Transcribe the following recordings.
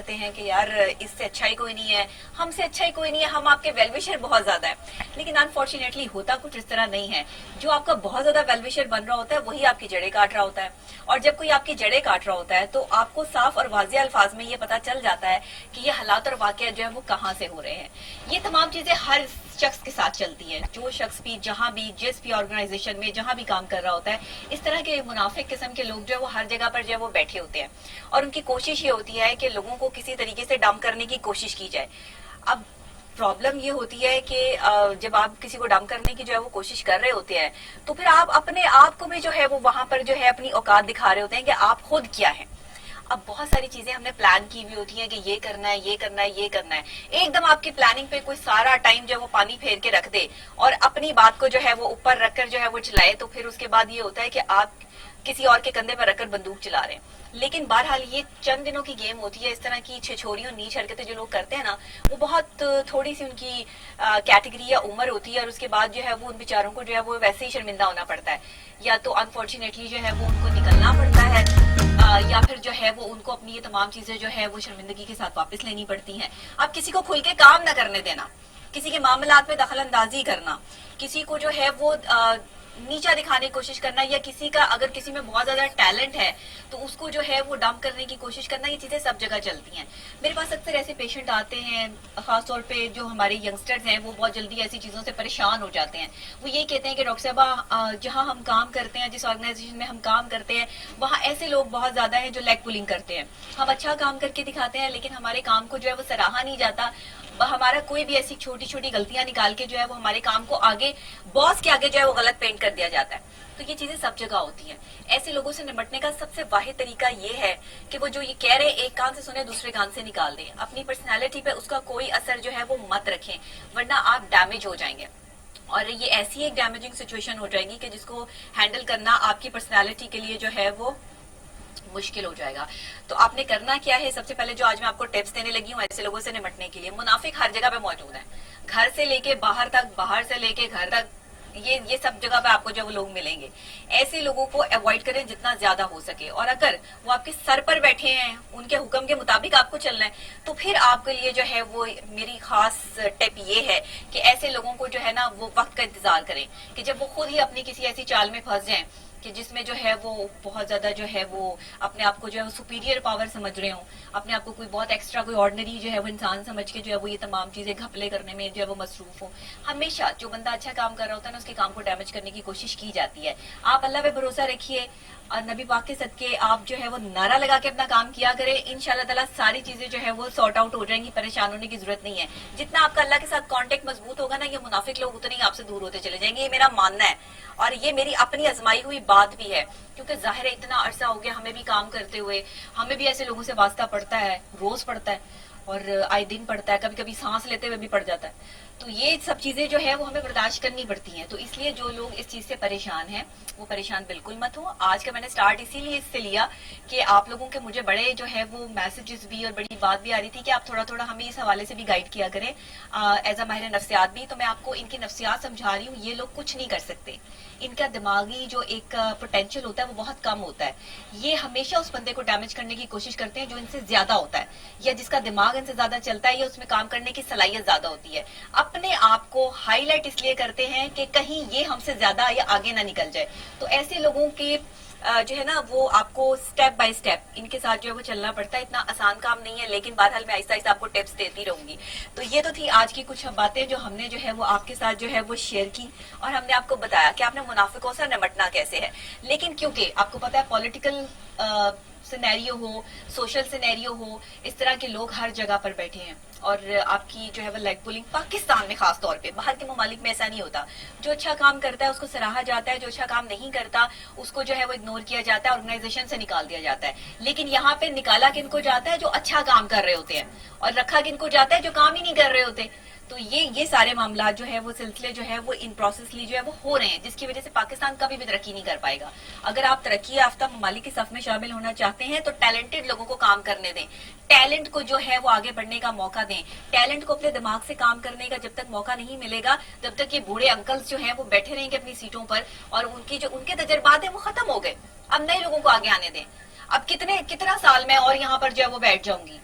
کرتے ہیں کہ یار اس سے اچھا ہی کوئی نہیں ہے, ہم سے اچھا ہی کوئی نہیں ہے, ہم آپ کے ویل وشر بہت زیادہ ہیں. لیکن انفارچونیٹلی ہوتا کچھ اس طرح نہیں ہے. جو آپ کا بہت زیادہ ویل وشر بن رہا ہوتا ہے وہی آپ کی جڑیں کاٹ رہا ہوتا ہے. اور جب کوئی آپ کی جڑیں کاٹ رہا ہوتا ہے تو آپ کو صاف اور واضح الفاظ میں یہ پتا چل جاتا ہے کہ یہ حالات اور واقعات جو ہے وہ کہاں سے ہو رہے ہیں. یہ تمام چیزیں ہر شخص کے ساتھ چلتی ہیں. جو شخص بھی جہاں بھی جس بھی آرگنائزیشن میں جہاں بھی کام کر رہا ہوتا ہے, اس طرح کے منافق قسم کے لوگ جو ہے وہ ہر جگہ پر جو ہے وہ بیٹھے ہوتے ہیں, اور ان کی کوشش یہ ہوتی ہے کہ لوگوں کو کسی طریقے سے ڈمپ کرنے کی کوشش کی جائے. اب پرابلم یہ ہوتی ہے کہ جب آپ کسی کو ڈمپ کرنے کی جو ہے وہ کوشش کر رہے ہوتے ہیں تو پھر آپ اپنے آپ کو بھی جو ہے وہ وہاں پر جو ہے اپنی اوقات دکھا رہے ہوتے ہیں کہ آپ خود کیا ہیں. اب بہت ساری چیزیں ہم نے پلان کی ہوئی ہوتی ہیں کہ یہ کرنا ہے, یہ کرنا ہے, یہ کرنا ہے. ایک دم آپ کی پلاننگ پہ کوئی سارا ٹائم جو ہے وہ پانی پھیر کے رکھ دے اور اپنی بات کو جو ہے وہ اوپر رکھ کر جو ہے وہ چلائے, تو پھر اس کے بعد یہ ہوتا ہے کہ آپ کسی اور کے کندھے پر رکھ کر بندوق چلا رہے ہیں. لیکن بہرحال یہ چند دنوں کی گیم ہوتی ہے. اس طرح کی چھچوریوں نیچ حرکتیں جو لوگ کرتے ہیں نا, وہ بہت تھوڑی سی ان کی کیٹیگری یا عمر ہوتی ہے, اور اس کے بعد جو ہے وہ ان بیچاروں کو جو ہے وہ ویسے ہی شرمندہ ہونا پڑتا ہے. یا تو انفارچونیٹلی جو ہے وہ ان کو نکلنا پڑتا ہے, یا پھر جو ہے وہ ان کو اپنی یہ تمام چیزیں جو ہے وہ شرمندگی کے ساتھ واپس لینی پڑتی ہیں. اب کسی کو کھل کے کام نہ کرنے دینا, کسی کے معاملات میں دخل اندازی کرنا, کسی کو جو ہے وہ نیچا دکھانے کی کوشش کرنا, یا کسی کا اگر کسی میں بہت زیادہ ٹیلنٹ ہے تو اس کو جو ہے وہ ڈمپ کرنے کی کوشش کرنا, یہ چیزیں سب جگہ چلتی ہیں. میرے پاس اکثر ایسے پیشنٹ آتے ہیں, خاص طور پہ جو ہمارے ینگسٹرز ہیں وہ بہت جلدی ایسی چیزوں سے پریشان ہو جاتے ہیں. وہ یہ کہتے ہیں کہ ڈاکٹر صاحبہ جہاں ہم کام کرتے ہیں, جس آرگنائزیشن میں ہم کام کرتے ہیں, وہاں ایسے لوگ بہت زیادہ ہیں جو لیگ پولنگ کرتے ہیں. ہم اچھا کام کر کے دکھاتے ہیں لیکن ہمارے کام کو جو ہے وہ سراہا نہیں جاتا. ہمارا کوئی بھی ایسی چھوٹی چھوٹی غلطیاں نکال کے جو ہے وہ ہمارے کام کو آگے باس کے آگے جو ہے وہ غلط پینٹ کر دیا جاتا ہے. تو یہ چیزیں سب جگہ ہوتی ہیں. ایسے لوگوں سے نمٹنے کا سب سے واحد طریقہ یہ ہے کہ وہ جو یہ کہہ رہے ایک کان سے سنے دوسرے کان سے نکال دیں. اپنی پرسنالٹی پہ اس کا کوئی اثر جو ہے وہ مت رکھیں, ورنہ آپ ڈیمیج ہو جائیں گے. اور یہ ایسی ایک ڈیمیجنگ سچویشن ہو جائے گی کہ جس کو ہینڈل کرنا آپ کی پرسنالٹی کے لیے جو ہے وہ مشکل ہو جائے گا. تو آپ نے کرنا کیا ہے, سب سے پہلے جو آج میں آپ کو ٹپس دینے لگی ہوں ایسے لوگوں سے نمٹنے کے لیے. منافق ہر جگہ پہ موجود ہیں, گھر سے لے کے باہر تک, باہر سے لے کے گھر تک, یہ سب جگہ پہ آپ کو جو وہ لوگ ملیں گے. ایسے لوگوں کو اوائڈ کریں جتنا زیادہ ہو سکے, اور اگر وہ آپ کے سر پر بیٹھے ہیں, ان کے حکم کے مطابق آپ کو چلنا ہے, تو پھر آپ کے لیے جو ہے وہ میری خاص ٹپ یہ ہے کہ ایسے لوگوں کو جو ہے نا وہ وقت کا انتظار کریں کہ جب وہ خود ہی اپنی کسی ایسی چال میں پھنس جائیں کہ جس میں جو ہے وہ بہت زیادہ جو ہے وہ اپنے آپ کو جو ہے سپیریئر پاور سمجھ رہے ہوں, اپنے آپ کو کوئی بہت ایکسٹرا کوئی آرڈنری جو ہے وہ انسان سمجھ کے جو ہے وہ یہ تمام چیزیں گھپلے کرنے میں جو ہے وہ مصروف ہوں. ہمیشہ جو بندہ اچھا کام کر رہا ہوتا ہے نا, اس کے کام کو ڈیمیج کرنے کی کوشش کی جاتی ہے. آپ اللہ پہ بھروسہ رکھیے, اور نبی پاک کے صدقے آپ جو ہے وہ نعرہ لگا کے اپنا کام کیا کریں. انشاءاللہ تعالیٰ ساری چیزیں جو ہے وہ سارٹ آؤٹ ہو جائیں گی, پریشان ہونے کی ضرورت نہیں ہے. جتنا آپ کا اللہ کے ساتھ کانٹیکٹ مضبوط ہوگا نا, یہ منافق لوگ اتنے ہی آپ سے دور ہوتے چلے جائیں گے. یہ میرا ماننا ہے, اور یہ میری اپنی آزمائی ہوئی بات بھی ہے, کیونکہ ظاہر ہے اتنا عرصہ ہو گیا ہمیں بھی کام کرتے ہوئے, ہمیں بھی ایسے لوگوں سے واسطہ پڑتا ہے, روز پڑتا ہے اور آئے دن پڑتا ہے, کبھی کبھی سانس لیتے ہوئے بھی پڑ جاتا ہے. تو یہ سب چیزیں جو ہے وہ ہمیں برداشت کرنی پڑتی ہیں. تو اس لیے جو لوگ اس چیز سے پریشان ہیں وہ پریشان بالکل مت ہوں. آج کا میں نے سٹارٹ اسی لیے اس سے لیا کہ آپ لوگوں کے مجھے بڑے جو ہے وہ میسجز بھی اور بڑی بات بھی آ رہی تھی کہ آپ تھوڑا تھوڑا ہمیں اس حوالے سے بھی گائیڈ کیا کریں ایز اے ماہر نفسیات بھی. تو میں آپ کو ان کی نفسیات سمجھا رہی ہوں. یہ لوگ کچھ نہیں کر سکتے, ان کا دماغی جو ایک پوٹینشیل ہوتا ہے وہ بہت کم ہوتا ہے. یہ ہمیشہ اس بندے کو ڈیمیج کرنے کی کوشش کرتے ہیں جو ان سے زیادہ ہوتا ہے, یا جس کا دماغ ان سے زیادہ چلتا ہے, یا اس میں کام کرنے کی صلاحیت زیادہ ہوتی ہے. اپنے آپ کو ہائی لائٹ اس لیے کرتے ہیں کہ کہیں یہ ہم سے زیادہ یا آگے نہ نکل جائے. تو ایسے لوگوں کے جو ہے نا وہ آپ کو سٹیپ بائی سٹیپ ان کے ساتھ جو ہے وہ چلنا پڑتا ہے. اتنا آسان کام نہیں ہے, لیکن بہرحال میں آہستہ آہستہ آپ کو ٹپس دیتی رہوں گی. تو یہ تو تھی آج کی کچھ باتیں جو ہم نے جو ہے وہ آپ کے ساتھ جو ہے وہ شیئر کی, اور ہم نے آپ کو بتایا کہ آپ نے منافقوں سے نمٹنا کیسے ہے. لیکن کیونکہ آپ کو پتا ہے پولیٹیکل سینیریو ہو, سوشل سینیریو ہو, اس طرح کے لوگ ہر جگہ پر بیٹھے ہیں, اور آپ کی جو ہے وہ لیگ پولنگ پاکستان میں خاص طور پہ, باہر کے ممالک میں ایسا نہیں ہوتا. جو اچھا کام کرتا ہے اس کو سراہا جاتا ہے, جو اچھا کام نہیں کرتا اس کو جو ہے وہ اگنور کیا جاتا ہے, آرگنائزیشن سے نکال دیا جاتا ہے. لیکن یہاں پہ نکالا کن کو جاتا ہے, جو اچھا کام کر رہے ہوتے ہیں, اور رکھا کن کو جاتا ہے, جو کام ہی نہیں کر رہے ہوتے. تو یہ سارے معاملات جو ہے وہ سلسلے جو ہے وہ ان پروسیسلی جو ہے وہ ہو رہے ہیں, جس کی وجہ سے پاکستان کبھی بھی ترقی نہیں کر پائے گا. اگر آپ ترقی یافتہ ممالک کی صف میں شامل ہونا چاہتے ہیں تو ٹیلنٹڈ لوگوں کو کام کرنے دیں, ٹیلنٹ کو جو ہے وہ آگے بڑھنے کا موقع دیں. ٹیلنٹ کو اپنے دماغ سے کام کرنے کا جب تک موقع نہیں ملے گا, جب تک یہ بوڑھے انکلز جو ہیں وہ بیٹھے رہیں گے اپنی سیٹوں پر, اور ان کے تجربات ہیں وہ ختم ہو گئے. اب نئے لوگوں کو آگے آنے دیں. اب کتنا سال میں اور یہاں پر جو ہے وہ بیٹھ جاؤں گی.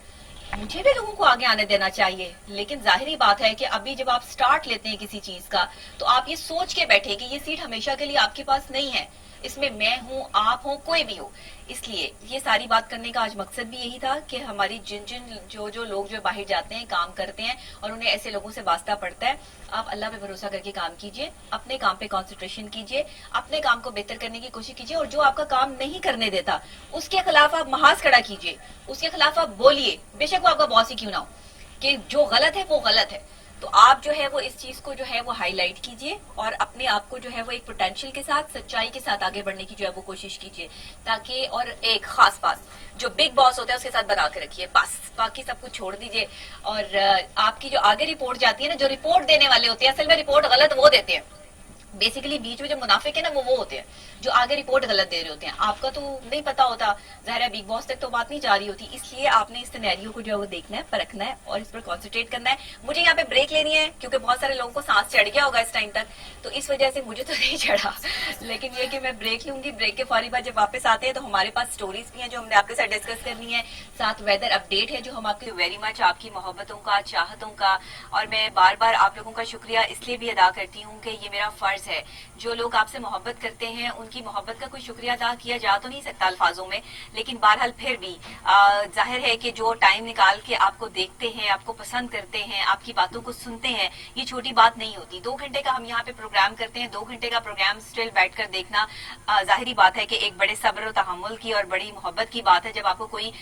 मुझे भी लोगों को आगे आने देना चाहिए, लेकिन जाहिरी बात है कि अभी जब आप स्टार्ट लेते हैं किसी चीज का तो आप ये सोच के बैठे कि ये सीट हमेशा के लिए आपके पास नहीं है, इसमें मैं हूं, आप हो, कोई भी हो। इसलिए ये सारी बात करने का आज मकसद भी यही था कि हमारी जिन जिन जो लोग जो बाहर जाते हैं, काम करते हैं और उन्हें ऐसे लोगों से वास्ता पड़ता है, आप अल्लाह पे भरोसा करके काम कीजिए, अपने काम पे कंसंट्रेशन कीजिए, अपने काम को बेहतर करने की कोशिश कीजिए, और जो आपका काम नहीं करने देता उसके खिलाफ आप महाज खड़ा कीजिए, उसके खिलाफ आप बोलिए, बेशक वो आपका बॉस ही क्यों ना हो, कि जो गलत है वो गलत है। तो आप जो है वो इस चीज को जो है वो हाईलाइट कीजिए और अपने आप को जो है वो एक पोटेंशियल के साथ, सच्चाई के साथ आगे बढ़ने की जो है वो कोशिश कीजिए, ताकि और एक खास बात जो बिग बॉस होता है उसके साथ बना के रखिए, बस बाकी सब कुछ छोड़ दीजिए। और आपकी जो आगे रिपोर्ट जाती है ना, जो रिपोर्ट देने वाले होते हैं असल में रिपोर्ट गलत वो देते हैं, बेसिकली बीच में जो मुनाफिक है ना वो होते हैं जो आगे रिपोर्ट गलत दे रहे होते हैं, आपका तो नहीं पता होता, ज़ाहिर है बिग बॉस तक तो बात नहीं जा रही होती। इसलिए आपने इस सिनेरियो को जो है वो देखना है, परखना है और इस पर कॉन्सेंट्रेट करना है। मुझे यहाँ पे ब्रेक लेनी है क्योंकि बहुत सारे लोगों को सांस चढ़ गया होगा इस टाइम तक, तो इस वजह से मुझे तो नहीं चढ़ा, लेकिन ये कि मैं ब्रेक लूंगी। ब्रेक के फौरी बाद जब वापस आते हैं तो हमारे पास स्टोरीज भी हैं जो हमने आपके साथ डिस्कस करनी है, साथ वेदर अपडेट है जो हम आपके वेरी मच आपकी मोहब्बतों का, चाहतों का, और मैं बार बार आप लोगों का शुक्रिया इसलिए भी अदा करती हूँ कि ये मेरा फर्ज है। जो लोग आपसे मोहब्बत करते हैं उनकी मोहब्बत का कोई शुक्रिया अदा किया जा तो नहीं सकता अल्फाजों में, लेकिन बहरहाल फिर भी जाहिर है कि जो टाइम निकाल के आपको देखते हैं, आपको पसंद करते हैं, आपकी बातों को सुनते हैं, ये छोटी बात नहीं होती। 2 घंटे का हम यहाँ पे प्रोग्राम करते हैं, 2 घंटे का प्रोग्राम स्टिल बैठकर देखना जाहिरी बात है कि एक बड़े सब्र और तहम्मुल की और बड़ी मोहब्बत की बात है। जब आपको कोई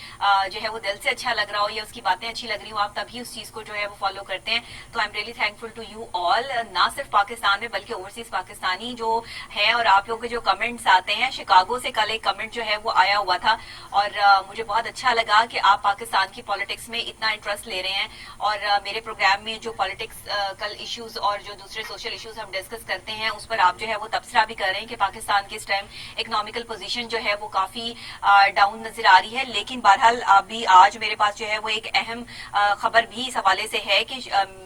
जो है वो दिल से अच्छा लग रहा हो या उसकी बातें अच्छी लग रही हो, आप तभी उस चीज को जो है वो फॉलो करते हैं। तो I am really thankful to you all, ना सिर्फ पाकिस्तान में बल्कि ओवरसीज पाकिस्तानी जो है, और आप लोगों के जो कमेंट्स आते हैं। शिकागो से कल एक कमेंट जो है वो आया हुआ था और मुझे बहुत अच्छा लगा कि आप पाकिस्तान की पॉलिटिक्स में इतना इंटरेस्ट ले रहे हैं, और मेरे प्रोग्राम में जो पॉलिटिक्स कल इश्यूज और जो दूसरे सोशल इश्यूज हम डिस्कस करते हैं उस पर आप जो है वो तबसरा भी कर रहे हैं कि पाकिस्तान की इस टाइम इकोनॉमिकल पोजीशन जो है वो काफी डाउन नजर आ रही है। लेकिन बहरहाल अभी आज मेरे पास जो है वो एक अहम खबर भी इस हवाले से है कि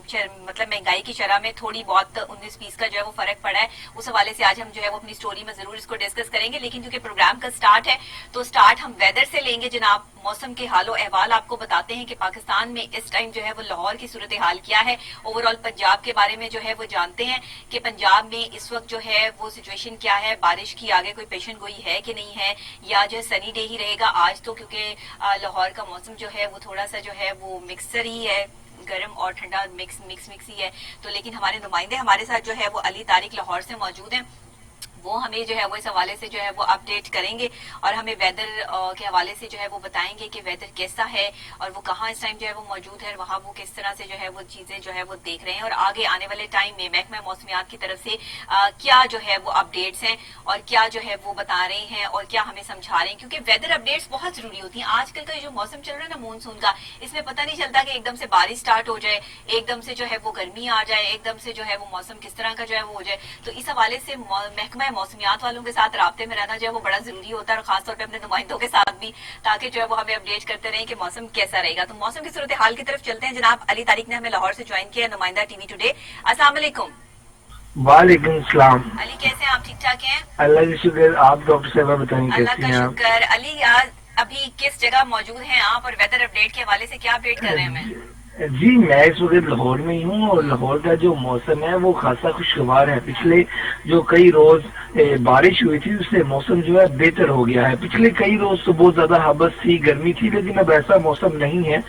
मतलब महंगाई की शरह में थोड़ी बहुत 19-20 का जो है वो फर्क पड़ा है। उस हवाले से आज हम जो है वो अपनी स्टोरी में जरूर इसको डिस्कस करेंगे, लेकिन क्योंकि प्रोग्राम का स्टार्ट है तो स्टार्ट हम वेदर से लेंगे जनाब। मौसम के हालो अहवाल आपको बताते हैं कि पाकिस्तान में इस टाइम जो है वो लाहौर की सूरत हाल क्या है, ओवरऑल पंजाब के बारे में जो है वो जानते हैं कि पंजाब में इस वक्त जो है वो सिचुएशन क्या है, बारिश की आगे कोई पेशन गोई है कि नहीं है, या जो है सनी डे ही रहेगा आज तो, क्योंकि लाहौर का मौसम जो है वो थोड़ा सा जो है वो मिक्सर ही है, गर्म और ठंडा मिक्स ही है। तो लेकिन हमारे नुमाइंदे हमारे साथ जो है वो अली तारिक लाहौर से मौजूद हैं, वो हमें जो है वो इस हवाले से जो है वो अपडेट करेंगे और हमें वेदर के हवाले से जो है वो बताएंगे कि वेदर कैसा है और वो कहाँ इस टाइम जो है वो मौजूद है, वहाँ वो किस तरह से जो है वो चीजें जो है वो देख रहे हैं, और आगे आने वाले टाइम में महकमा मौसमियात की तरफ से क्या जो है वो अपडेट्स हैं और क्या जो है वो बता रहे हैं और क्या हमें समझा रहे हैं, क्योंकि वेदर अपडेट्स बहुत जरूरी होती हैं। आजकल का जो मौसम चल रहा है ना मानसून का, इसमें पता नहीं चलता कि एकदम से बारिश स्टार्ट हो जाए, एकदम से जो है वो गर्मी आ जाए, एकदम से जो है वो मौसम किस तरह का जो है वो हो जाए। तो इस हवाले से महकमा मौसमियात वालों के साथ राब्ते में रहना जो है वो बड़ा जरूरी होता है, और खासतौर पे अपने नुमाइंदों के साथ भी, ताकि जो है वो हमें अपडेट करते रहें कि मौसम कैसा रहेगा। तो मौसम की सूरत हाल की तरफ चलते हैं। जनाब अली तारिक ने हमें लाहौर से ज्वाइन किया, नुमाइंदा टीवी टुडे। अस्सलाम वालेकुम। वालेकुम सलाम। अली कैसे हैं आप? ठीक ठाक हैं? अल्लाह की शुक्र। आप डॉक्टर साहबा बताएं कैसी हैं आप? अल्लाह का शुक्र। अली आज अभी किस जगह मौजूद हैं आप और वेदर अपडेट के हवाले से क्या अपडेट कर रहे हैं हमें? जी मैं इस वक्त लाहौर में ही हूँ और लाहौर का जो मौसम है वो खासा खुशगवार है। पिछले जो कई रोज बारिश हुई थी उससे मौसम जो है बेहतर हो गया है। पिछले कई रोज तो बहुत ज्यादा हबस थी, गर्मी थी, लेकिन अब ऐसा मौसम नहीं है।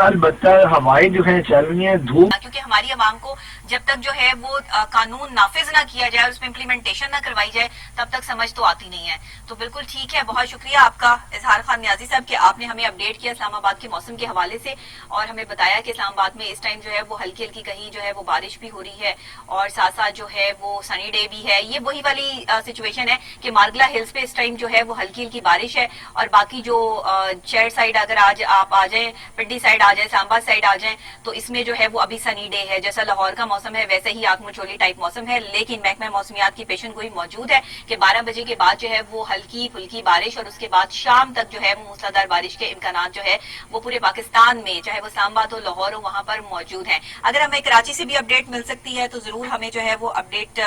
अलबत्ता हवाएं जो है चल रही है, धूप, क्योंकि हमारी आवाम को जब तक जो है वो कानून नाफिज ना किया जाए, उसमें इम्प्लीमेंटेशन ना करवाई जाए, तब तक समझ तो आती नहीं है। तो बिल्कुल ठीक है, बहुत शुक्रिया आपका इजहार खान न्याजी साहब कि आपने हमें अपडेट किया इस्लामाबाद के मौसम के हवाले से और हमें बताया कि इस्लामाबाद में इस टाइम जो है वो हल्की हल्की कहीं जो है वो बारिश भी हो रही है और साथ साथ जो है वो सनी डे भी है। ये वही वाली सिचुएशन है कि मार्गला हिल्स पे इस टाइम जो है वो हल्की हल्की बारिश है, और बाकी जो शहर साइड अगर आज आप आ जाए, पिंडी साइड आ जाए, इस्लामाबाद साइड आ जाए, तो इसमें जो है वो अभी सनी डे है। जैसा लाहौर का मौसम है वैसे ही आग मचोली टाइप मौसम है, लेकिन महकमा मौसमियात की पेशन गोई मौजूद है कि 12 बजे के बाद जो है वो हल्की फुल्की बारिश और उसके बाद शाम तक जो है मूसलाधार बारिश के इम्कान जो है वो पूरे पाकिस्तान में, चाहे वो इस्लामाबाद हो, لاہور ہو وہاں پر موجود ہیں. اگر ہمیں کراچی سے بھی اپڈیٹ مل سکتی ہے تو ضرور ہمیں جو ہے وہ اپڈیٹ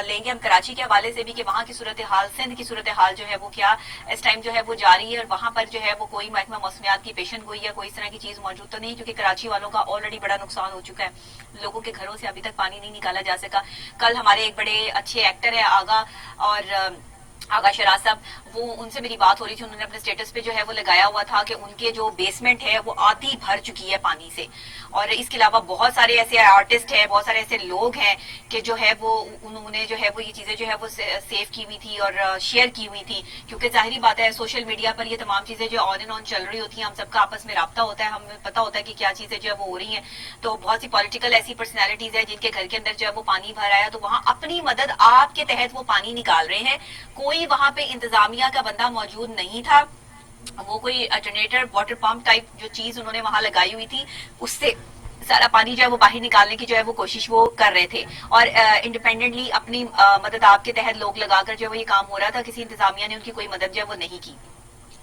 لیں گے ہم کراچی کے حوالے سے بھی کہ وہاں کی صورتحال, سندھ کی صورتحال جو ہے وہ کیا اس ٹائم جو ہے وہ جاری ہے, اور وہاں پر جو ہے وہ کوئی محکمہ موسمیات کی پیشن گوئی یا کوئی اس طرح کی چیز موجود تو نہیں, کیونکہ کراچی والوں کا آلریڈی بڑا نقصان ہو چکا ہے. لوگوں کے گھروں سے ابھی تک پانی نہیں نکالا جا سکا. کل ہمارے ایک بڑے اچھے ایکٹر ہیں آغا شراز صاحب, وہ ان سے میری بات ہو رہی تھی, انہوں نے اپنے سٹیٹس پہ جو ہے وہ لگایا ہوا تھا کہ ان کے جو بیسمنٹ ہے وہ آدھی بھر چکی ہے پانی سے. اور اس کے علاوہ بہت سارے ایسے آرٹسٹ ہیں, بہت سارے ایسے لوگ ہیں کہ جو ہے وہ انہوں نے جو ہے وہ یہ چیزیں جو ہے وہ سیو کی ہوئی تھی اور شیئر کی ہوئی تھی, کیونکہ ظاہری بات ہے سوشل میڈیا پر یہ تمام چیزیں جو آن اینڈ آن چل رہی ہوتی ہیں, ہم سب کا آپس میں رابطہ ہوتا ہے, ہمیں پتہ ہوتا ہے کہ کیا چیزیں جو ہے وہ ہو رہی ہیں. تو بہت سی پولیٹیکل ایسی پرسنالٹیز ہیں جن کے گھر کے اندر جو ہے وہ پانی بھر آیا, تو وہاں اپنی مدد آپ کے تحت وہ پانی نکال رہے ہیں. کوئی وہاں پہ انتظامیہ کا بندہ موجود نہیں تھا, وہ کوئی جنریٹر واٹر پمپ ٹائپ جو چیز انہوں نے وہاں لگائی ہوئی تھی اس سے سارا پانی جو ہے وہ باہر نکالنے کی جو ہے وہ کوشش وہ کر رہے تھے, اور انڈیپینڈنٹلی اپنی مدد آپ کے تحت لوگ لگا کر جو ہے وہ یہ کام ہو رہا تھا. کسی انتظامیہ نے ان کی کوئی مدد جو ہے وہ نہیں کی.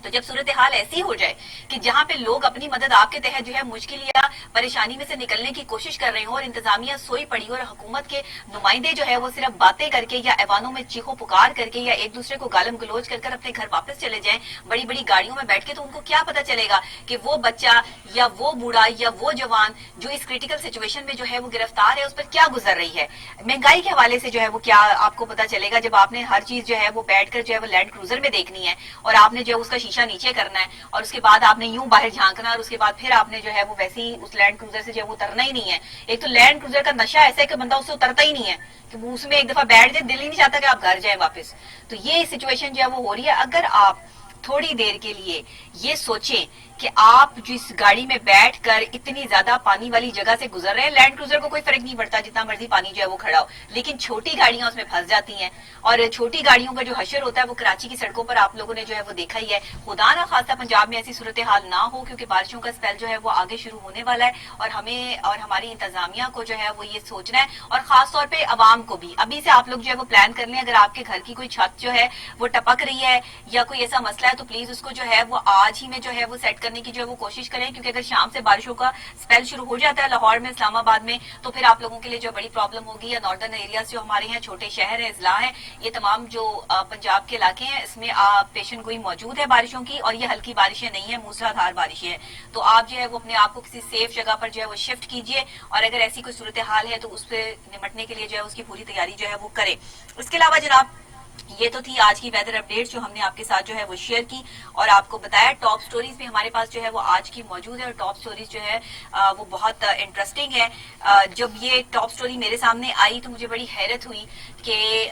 تو جب صورتحال ایسی ہو جائے کہ جہاں پہ لوگ اپنی مدد آپ کے تحت جو ہے مشکل یا پریشانی میں سے نکلنے کی کوشش کر رہے ہوں اور انتظامیہ سوئی پڑی اور حکومت کے نمائندے جو ہے وہ صرف باتیں کر کے یا ایوانوں میں چیخو پکار کر کے یا ایک دوسرے کو گالم گلوچ کر اپنے گھر واپس چلے جائیں بڑی بڑی گاڑیوں میں بیٹھ کے, تو ان کو کیا پتا چلے گا کہ وہ بچہ یا وہ بوڑھا یا وہ جوان جو اس کریٹیکل سچویشن میں جو ہے وہ گرفتار ہے اس پر کیا گزر رہی ہے. مہنگائی کے حوالے سے جو ہے وہ کیا آپ کو پتا چلے گا جب آپ نے ہر چیز جو ہے وہ بیٹھ کر جو ہے وہ لینڈ کروزر میں دیکھنی ہے, اور آپ نے جو ہے اس کا شیشہ نیچے کرنا ہے, اور اس کے بعد آپ نے یوں باہر جھانکنا, اور اس کے بعد پھر آپ نے جو ہے وہ ویسے ہی اس لینڈ کروزر سے جو ہے وہ اترنا ہی نہیں ہے. ایک تو لینڈ کروزر کا نشہ ایسا ہے کہ بندہ اس سے اترتا ہی نہیں ہے, کہ وہ اس میں ایک دفعہ بیٹھ جائے, دل ہی نہیں چاہتا کہ آپ گھر جائیں واپس. تو یہ سچویشن جو ہے وہ ہو رہی ہے. اگر آپ تھوڑی دیر کے لیے یہ سوچیں کہ آپ جس گاڑی میں بیٹھ کر اتنی زیادہ پانی والی جگہ سے گزر رہے ہیں, لینڈ کروزر کو کوئی فرق نہیں پڑتا جتنا مرضی پانی جو ہے وہ کھڑا ہو, لیکن چھوٹی گاڑیاں اس میں پھنس جاتی ہیں, اور چھوٹی گاڑیوں کا جو حشر ہوتا ہے وہ کراچی کی سڑکوں پر آپ لوگوں نے جو ہے وہ دیکھا ہی ہے. خدا نہ خاصہ پنجاب میں ایسی صورتحال نہ ہو, کیونکہ بارشوں کا اسپیل جو ہے وہ آگے شروع ہونے والا ہے, اور ہمیں اور ہماری انتظامیہ کو جو ہے وہ یہ سوچنا ہے, اور خاص طور پہ عوام کو بھی ابھی سے آپ لوگ جو ہے وہ پلان کر لیں. اگر آپ کے گھر کی کوئی چھت جو ہے وہ ٹپک رہی ہے یا کوئی ایسا مسئلہ ہے تو پلیز اس کو جو ہے وہ آج ہی میں جو ہے وہ سیٹ کرنے کی جو ہے وہ کوشش کریں, کیونکہ اگر شام سے بارشوں کا اسپیل شروع ہو جاتا ہے لاہور میں, اسلام آباد میں, تو پھر آپ لوگوں کے لیے جو بڑی پرابلم ہوگی. یا ناردرن ایریاز جو ہمارے ہیں, چھوٹے شہر ہیں, اضلاع ہیں, یہ تمام جو پنجاب کے علاقے ہیں, اس میں پیشن گوئی موجود ہے بارشوں کی, اور یہ ہلکی بارشیں نہیں ہیں, موسلا دھار بارشیں ہیں. تو آپ جو ہے وہ اپنے آپ کو کسی سیف جگہ پر جو ہے وہ شفٹ کیجئے, اور اگر ایسی کوئی صورتحال ہے تو اس پہ نمٹنے کے لیے جو ہے اس کی پوری تیاری جو ہے وہ کرے. اس کے علاوہ جناب یہ تو تھی آج کی ویدر اپڈیٹ جو ہم نے آپ کے ساتھ جو ہے وہ شیئر کی اور آپ کو بتایا. ٹاپ سٹوریز بھی ہمارے پاس جو ہے وہ آج کی موجود ہے, اور ٹاپ سٹوریز جو ہے وہ بہت انٹرسٹنگ ہے. جب یہ ٹاپ سٹوری میرے سامنے آئی تو مجھے بڑی حیرت ہوئی کہ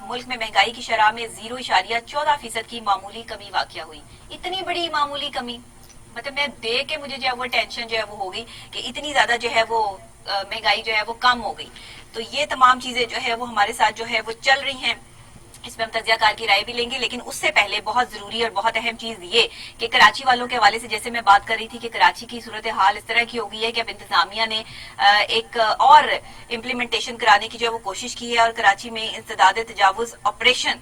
ملک میں مہنگائی کی شرح میں 0.14% کی معمولی کمی واقع ہوئی. اتنی بڑی معمولی کمی, مطلب میں دیکھ کے مجھے جو ہے وہ ٹینشن جو ہے وہ ہو گئی کہ اتنی زیادہ جو ہے وہ مہنگائی جو ہے وہ کم ہو گئی. تو یہ تمام چیزیں جو ہے وہ ہمارے ساتھ جو ہے وہ چل رہی ہیں, اس پہ ہم تجزیہ کار کی رائے بھی لیں گے. لیکن اس سے پہلے بہت ضروری اور بہت اہم چیز یہ کہ کراچی والوں کے حوالے سے جیسے میں بات کر رہی تھی کہ کراچی کی صورتحال اس طرح کی ہو گئی ہے کہ اب انتظامیہ نے ایک اور امپلیمنٹیشن کرانے کی جو ہے وہ کوشش کی ہے, اور کراچی میں انسداد تجاوز آپریشن,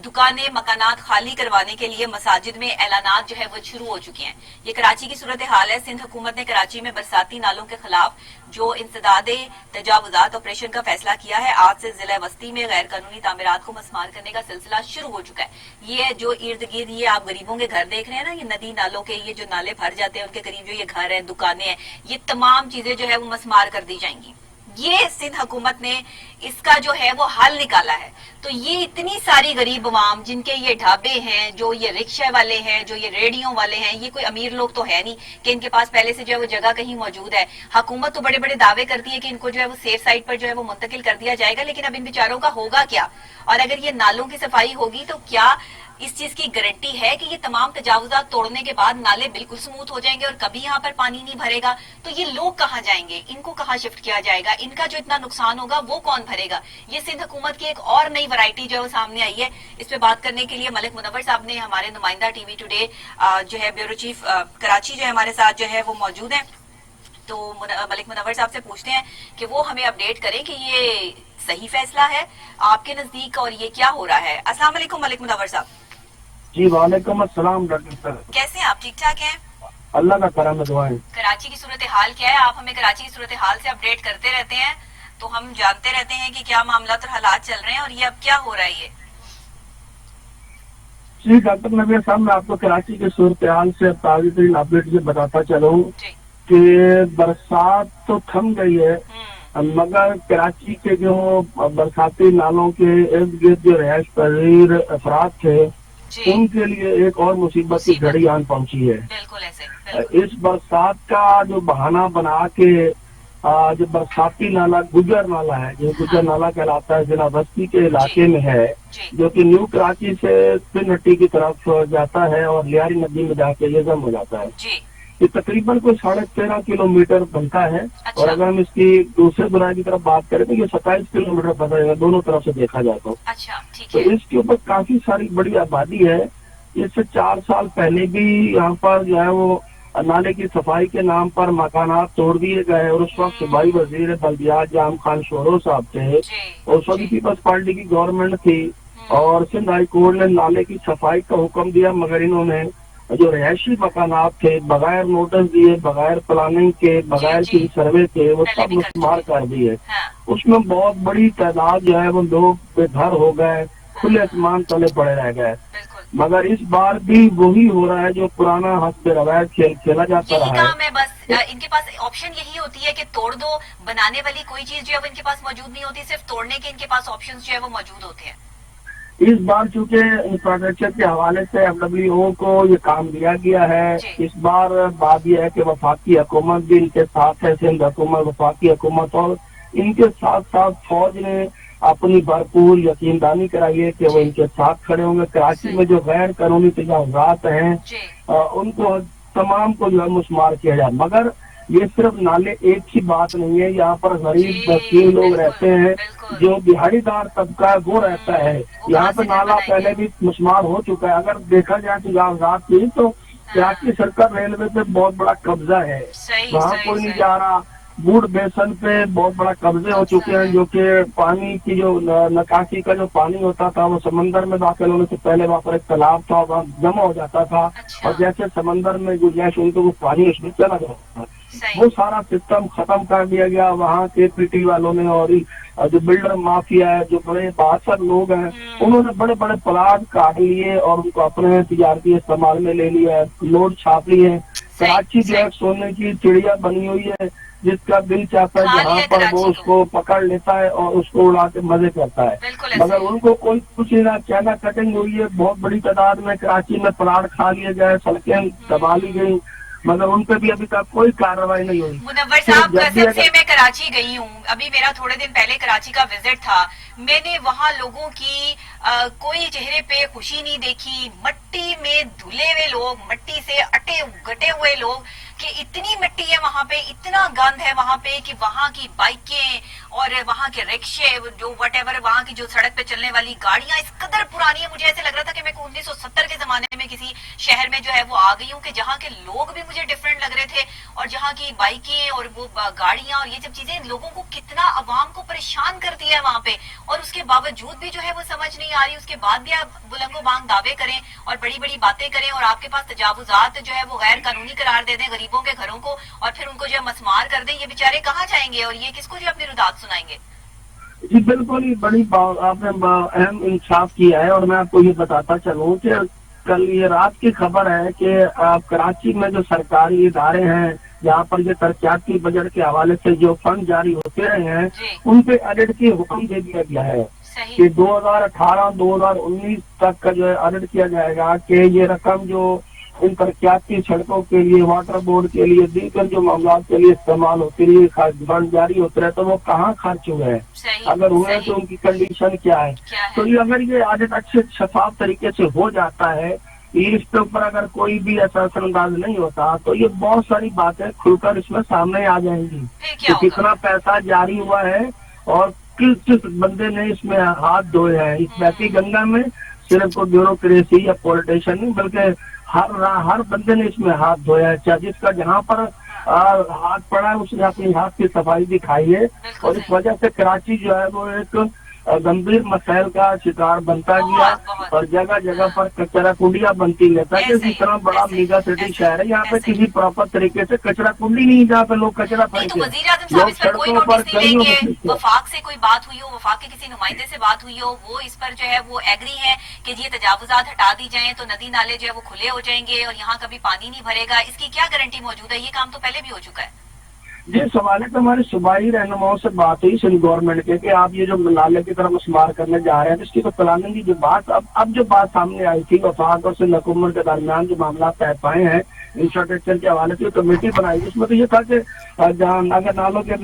دکانیں مکانات خالی کروانے کے لیے مساجد میں اعلانات جو ہے وہ شروع ہو چکے ہیں. یہ کراچی کی صورتحال ہے. سندھ حکومت نے کراچی میں برساتی نالوں کے خلاف جو انسداد تجاوزات آپریشن کا فیصلہ کیا ہے, آج سے ضلع وسطی میں غیر قانونی تعمیرات کو مسمار کرنے کا سلسلہ شروع ہو چکا ہے. یہ جو ارد گرد یہ آپ غریبوں کے گھر دیکھ رہے ہیں نا, یہ ندی نالوں کے یہ جو نالے بھر جاتے ہیں ان کے قریب جو یہ گھر ہیں, دکانیں ہیں, یہ تمام چیزیں جو ہے وہ مسمار کر دی جائیں گی. یہ سندھ حکومت نے اس کا جو ہے وہ حل نکالا ہے. تو یہ اتنی ساری غریب عوام جن کے یہ ڈھابے ہیں, جو یہ رکشے والے ہیں, جو یہ ریڈیوں والے ہیں, یہ کوئی امیر لوگ تو ہے نہیں کہ ان کے پاس پہلے سے جو ہے وہ جگہ کہیں موجود ہے. حکومت تو بڑے بڑے دعوے کرتی ہے کہ ان کو جو ہے وہ سیف سائٹ پر جو ہے وہ منتقل کر دیا جائے گا, لیکن اب ان بیچاروں کا ہوگا کیا؟ اور اگر یہ نالوں کی صفائی ہوگی تو کیا اس چیز کی گارنٹی ہے کہ یہ تمام تجاوزات توڑنے کے بعد نالے بالکل سموتھ ہو جائیں گے اور کبھی یہاں پر پانی نہیں بھرے گا؟ تو یہ لوگ کہاں جائیں گے, ان کو کہاں شفٹ کیا جائے گا, ان کا جو اتنا نقصان ہوگا وہ کون بھرے گا؟ یہ سندھ حکومت کی ایک اور نئی ورائٹی جو ہے وہ سامنے آئی ہے. اس پہ بات کرنے کے لیے ملک منور صاحب نے, ہمارے نمائندہ ٹی وی ٹوڈے جو ہے بیورو چیف کراچی جو ہے ہمارے ساتھ جو ہے وہ موجود ہیں. تو ملک منور صاحب سے پوچھتے ہیں کہ وہ ہمیں اپڈیٹ کریں کہ یہ صحیح فیصلہ ہے آپ کے نزدیک اور یہ کیا ہو رہا ہے. السلام علیکم ملک منور صاحب. جی وعلیکم السلام ڈاکٹر صاحب, کیسے ہیں آپ؟ ٹھیک ٹھاک ہیں؟ اللہ کا کرم ہے، دعائیں. کراچی کی صورتحال کیا ہے؟ آپ ہمیں کراچی کی صورتحال سے اپڈیٹ کرتے رہتے ہیں تو ہم جانتے رہتے ہیں کہ کیا معاملات اور حالات چل رہے ہیں اور یہ اب کیا ہو رہا ہے یہ. جی ڈاکٹر نویر صاحب، میں آپ کو کراچی کی صورتحال سے تازہ ترین اپڈیٹ یہ بتاتا چلوں جی. کہ برسات تو تھم گئی ہے، مگر کراچی کے جو برساتی نالوں کے ارد گرد جو رہائش پذیر افراد تھے جی ان کے لیے ایک اور مصیبت کی گھڑی آن پہنچی ہے. بالکل ایسے بالکل. اس برسات کا جو بہانہ بنا کے جو برساتی نالا گجر نالا ہے، جو گجر نالا کہلاتا ہے، ضلع بستی کے علاقے میں ہے، جی جو کہ نیو کراچی سے پن ہٹی کی طرف جاتا ہے اور لیاری ندی میں جا کے یہ ضم ہو جاتا ہے. جی. یہ تقریباً کوئی 13.5 کلومیٹر بنتا ہے، اور اچھا اگر ہم اس کی دوسرے برائے کی طرف بات کریں تو یہ 27 کلومیٹر بنے گا دونوں طرف سے دیکھا جائے تو. اچھا ٹھیک تو ہے. اس کے اوپر کافی ساری بڑی آبادی ہے. اس سے 4 سال پہلے بھی یہاں پر جو ہے وہ نالے کی صفائی کے نام پر مکانات توڑ دیے گئے، اور اس وقت صوبائی وزیر بلدیات جام خان شورو صاحب تھے، جی اور سعودی پیپلز پارٹی کی گورنمنٹ تھی، اور سندھ ہائی کورٹ نے نالے کی صفائی کا حکم دیا، مگر انہوں نے جو رہائشی مکانات تھے بغیر نوٹس دیے، بغیر پلاننگ کے، بغیر جی کسی سروے کے وہ پہلے سب بھی کر مسمار چکے. کر دیے. ہاں اس میں بہت بڑی تعداد جو ہے وہ لوگ بے گھر ہو گئے، کھلے آسمان تلے پڑے رہ گئے. بالکل. مگر اس بار بھی وہی ہو رہا ہے جو پرانا حسب روایت کھیل کھیلا جاتا یہی رہا ہے. کام ہے بس. ان کے پاس آپشن یہی ہوتی ہے کہ توڑ دو، بنانے والی کوئی چیز جو ہے وہ ان کے پاس موجود نہیں ہوتی، صرف توڑنے کے ان کے پاس آپشنز جو ہے وہ موجود ہوتے ہیں. اس بار چونکہ انفراسٹرکچر کے حوالے سے FWO کو یہ کام دیا گیا ہے. جی. اس بار بات یہ ہے کہ وفاقی حکومت بھی ان کے ساتھ ہے، سندھ حکومت، وفاقی حکومت، اور ان کے ساتھ ساتھ فوج نے اپنی بھرپور یقیندانی کرائی ہے کہ وہ جی. ان کے ساتھ کھڑے ہوں گے. کراچی صحیح. میں جو غیر قانونی تجاوزات ہیں جی ان کو تمام کو جو ہے مسمار کیا جائے. مگر یہ صرف نالے ایک ہی بات نہیں ہے، یہاں پر غریب جی مسکین لوگ بالکل رہتے ہیں، بالکل. جو دہاڑی دار طبقہ ہے وہ رہتا ہے. وہ یہاں کہاں پہ سے گھر نالا بنائیں گے؟ پہلے بھی مسمار ہو چکا ہے. اگر دیکھا جائے تجاوزات کی تو کراچی سرکل ریلوے پہ بہت بڑا قبضہ ہے، صحیح وہاں صحیح کوئی نہیں صحیح. جا رہا. بوڈ بیسن پہ بہت بڑا قبضے ہو چکے ہیں، جو کہ پانی کی جو نکاسی کا جو پانی ہوتا تھا وہ سمندر میں داخل ہونے سے پہلے وہاں پر ایک تالاب تھا، وہاں جمع ہو جاتا تھا، اچھا اور جیسے سمندر میں گنجائش ہوئی تو وہ پانی اس میں چلا جاتا تھا. صحیح. وہ سارا سسٹم ختم کر دیا گیا وہاں کے PT والوں نے، اور جو بلڈر مافیا ہے، جو بڑے باثر لوگ ہیں، انہوں نے بڑے بڑے پلاٹ کاٹ لیے اور ان کو اپنے تجارتی استعمال میں لے لیا ہے، لوڈ چھاپ لی ہے. کراچی جو ہے سونے کی چڑیا بنی ہوئی ہے، جس کا دل چاہتا ہے کھا جہاں لیا پر وہ کراچی اس کو پکڑ لیتا ہے اور اس کو اڑا کے مزے کرتا ہے. بالکل ایسے. مگر ان کو کوئی کچھ نہ چائنا کٹنگ ہوئی ہے. بہت بڑی تعداد میں کراچی میں پلاٹ کھا لیے گئے، سڑکیں دبا لی گئی، مگر ان پہ بھی ابھی تک کوئی کارروائی نہیں ہوئی. منور صرف صاحب جب بھی قسم سے اگر میں کراچی گئی ہوں، ابھی میرا تھوڑے دن پہلے کراچی کا وزٹ تھا، میں نے وہاں لوگوں کی کوئی چہرے پہ خوشی نہیں دیکھی. مٹی میں دھلے ہوئے لوگ، مٹی سے گٹے ہوئے لوگ، کہ اتنی مٹی ہے وہاں پہ، اتنا گند ہے وہاں پہ کہ وہاں کی بائکیں اور وہاں کے رکشے جو وٹ ایور، وہاں کی جو سڑک پہ چلنے والی گاڑیاں اس قدر پرانی ہیں، مجھے ایسے لگ رہا تھا کہ میں 1970 کے زمانے میں کسی شہر میں جو ہے وہ آ گئی ہوں، کہ جہاں کے لوگ بھی مجھے ڈفرینٹ لگ رہے تھے، اور جہاں کی بائکیں اور وہ گاڑیاں اور یہ سب چیزیں لوگوں کو کتنا عوام کو پریشان کر دیا ہے وہاں پہ. اور اس کے باوجود بھی جو ہے وہ سمجھ نہیں آ رہی، اس کے بعد بھی آپ بلند و بانگ دعوے کریں اور بڑی بڑی باتیں کریں، اور آپ کے پاس تجاوزات جو ہے وہ غیر قانونی قرار دے دیں غریبوں کے گھروں کو، اور پھر ان کو جو ہے مسمار کر دیں. یہ بیچارے کہاں جائیں گے اور یہ کس کو جو اپنی ردات سنائیں گے؟ جی بالکل ہی بڑی آپ نے اہم انصاف کیا ہے. اور میں آپ کو یہ بتاتا چلوں کہ کل یہ رات کی خبر ہے کہ کراچی میں جو سرکاری ادارے ہیں جہاں پر یہ ترقیاتی بجٹ کے حوالے سے جو فنڈ جاری ہوتے رہے ہیں، ان پہ آڈٹ کی حکم دے دیا گیا ہے کہ 2018-2019 تک کا جو ہے آڈٹ کیا جائے گا کہ یہ رقم جو ان ترقیاتی سڑکوں کے لیے، واٹر بورڈ کے لیے، دیگر جو معاملات کے لیے استعمال ہوتے رہے، فنڈ جاری ہوتے رہے، تو وہ کہاں خرچ ہوئے ہیں، اگر ہوئے تو ان کی کنڈیشن کیا ہے. تو یہ اگر یہ آڈٹ اچھے شفاف طریقے سے ہو جاتا ہے، اس کے اوپر اگر کوئی بھی ایسا اثر انداز نہیں ہوتا، تو یہ بہت ساری باتیں کھل کر اس میں سامنے آ جائیں گی کہ کتنا پیسہ جاری ہوا ہے اور کس بندے نے اس میں ہاتھ دھوئے ہیں. اس بہتی گنگا میں صرف کوئی بیوروکریسی یا پولیٹیشین نہیں، بلکہ ہر بندے نے اس میں ہاتھ دھویا ہے. چاہے جس کا جہاں پر ہاتھ پڑا ہے اس نے اپنی ہاتھ کی صفائی دکھائی ہے، اور اس وجہ سے کراچی جو ہے وہ ایک गंभीर मसाइल का शिकार बनता गया बहुत और जगह जगह पर कचरा कुंडियां बनती गई, ताकि ऐसे ही, इतना बड़ा ऐसे ही, मेगा सिटी ऐसे ही, शहर है, यहाँ पे ऐसे ही। किसी प्रॉपर तरीके से कचरा कुंडी नहीं है जहाँ पे लोग कचरा नहीं तो फेंके। वजीर आजम साहब लोग इस पर कोई सड़कों पर नोटिस नहीं गलियों में लेंगे? फेंकते हैं। वफाक से कोई बात हुई हो, वफाक के किसी नुमाइंदे से बात हुई हो, वो इस पर जो है वो एग्री है कि ये तजावुजात हटा दी जाएं तो नदी नाले जो है वो खुले हो जाएंगे और यहाँ कभी पानी नहीं भरेगा? इसकी क्या गारंटी मौजूद है? ये काम तो पहले भी हो चुका है। ये सवाल है तो हमारे सूबाई रहनुमाओं से बात हुई सिंध गवर्नमेंट के कि आप ये जो नाले की तरफ इस्तेमाल करने जा रहे हैं, तो इसकी तो प्लानिंग की जो बात अब जो बात सामने आई थी वफाक और सिंध हुकूमत के दरमियान जो मामला तय पाए हैं इंफ्रास्ट्रक्चर के हवाले से कमेटी बनाई, उसमें तो ये था कि जहाँ अगर नालों के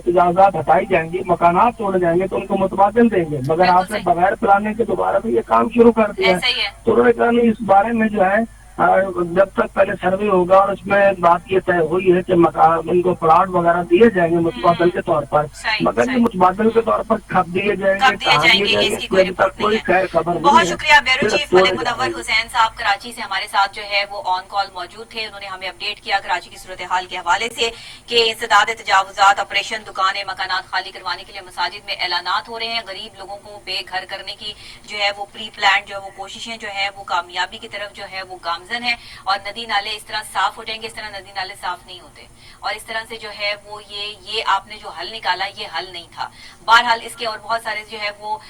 तजावजात हटाई जाएंगी, मकानात तोड़े जाएंगे तो उनको मुतबादल देंगे, मगर बिल्कुल आपने सही। बगैर प्लानिंग के दोबारा भी ये काम शुरू कर दिया है। ऐसा ही है। तो उन्होंने कहा नहीं, इस बारे में जो है जब तक पहले सर्वे होगा और उसमें बात ये तय हुई है कि मकान उनको प्लाट वगैरह दिए जाएंगे मुतबादल के तौर पर, सही, मगर सही। ये मुतबादल के तौर पर कब दिए जाएंगे, कब दिए कहाँ दिए जाएंगे जाएंगे, इसकी कोई अभी तक रिपोर्ट कोई नहीं खैर है। खबर नहीं बहुत है। शुक्रिया ब्यूरो सिर्फ चीफ तोड़े मलिक मुनव्वर जाएंगे। हुसैन साहब कराची से हमारे साथ जो है वो ऑन कॉल मौजूद थे। उन्होंने हमें अपडेट किया कराची की सूरत हाल के हवाले से कि इंसदाद तजावुजात, ऑपरेशन, दुकानें, मकानात खाली करवाने के लिए मसाजिद में ऐलानात हो रहे हैं। गरीब लोगों को बेघर करने की जो है वो प्री प्लान जो है वो कोशिशें जो है वो कामयाबी की तरफ जो है वो गामजन है और नदी नाले इस तरह साफ हो जाएंगे। इस तरह नदी नाले साफ नहीं होते और इस तरह से जो है वो ये आपने जो हल निकाला ये हल नहीं था। बहरहाल इसके और बहुत सारे जो है वो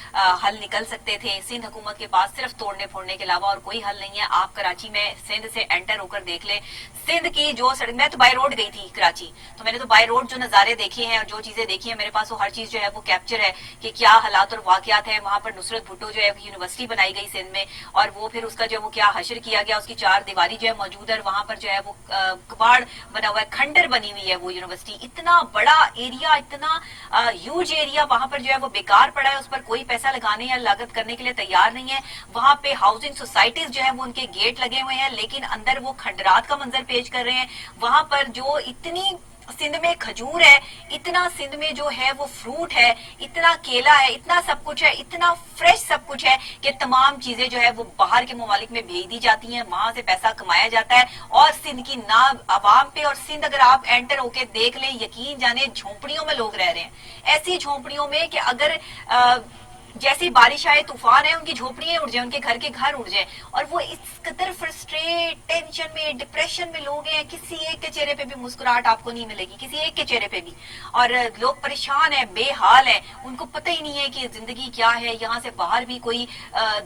हल निकल सकते थे। सिंध हुकूमत के पास सिर्फ तोड़ने फोड़ने के अलावा और कोई हल नहीं है। आप कराची में सिंध से एंटर होकर देख ले, सिंध की जो सड़क, मैं तो बाय रोड गई थी कराची, तो मैंने तो बाय रोड जो नजारे देखे हैं और जो चीजें देखी हैं मेरे पास वो हर चीज जो है वो कैप्चर है कि क्या हालात और वाकयात है। वहां पर नुसरत भुट्टो जो है यूनिवर्सिटी बनाई गई सिंध में और वो फिर उसका जो वो क्या हशर किया गया, उसकी चार दीवारी जो है मौजूद है, वहां पर जो है वो कबाड़ बना हुआ है, खंडर बनी हुई है वो यूनिवर्सिटी। इतना बड़ा एरिया, इतना ह्यूज एरिया वहां पर जो है वो बेकार पड़ा है, उस पर कोई पैसा लगाने या लागत करने के लिए तैयार नहीं है। वहां पे हाउसिंग सोसाइटीज जो है वो उनके गेट लगे हुए हैं लेकिन अंदर वो खंडरात का मंजर पेश कर रहे हैं। वहां पर जो इतनी सिंध में खजूर है, इतना सिंध में जो है वो फ्रूट है, इतना केला है, इतना सब कुछ है, इतना फ्रेश सब कुछ है कि तमाम चीजें जो है वो बाहर के ममालिक में भेज दी जाती हैं, वहां से पैसा कमाया जाता है और सिंध की ना आवाम पे। और सिंध अगर आप एंटर होके देख लें, यकीन जाने झोंपड़ियों में लोग रह रहे हैं, ऐसी झोंपड़ियों में कि अगर जैसी बारिश आए, तूफान है, उनकी झोपड़ियां उड़ जाए, उनके घर के घर उड़ जाए और वो इस कदर फ्रस्ट्रेट, टेंशन में, डिप्रेशन में लोग हैं। किसी एक के चेहरे पे भी मुस्कुराहट आपको नहीं मिलेगी, किसी एक के चेहरे पे भी। और लोग परेशान हैं, बेहाल हैं, उनको पता ही नहीं है कि जिंदगी क्या है, यहाँ से बाहर भी कोई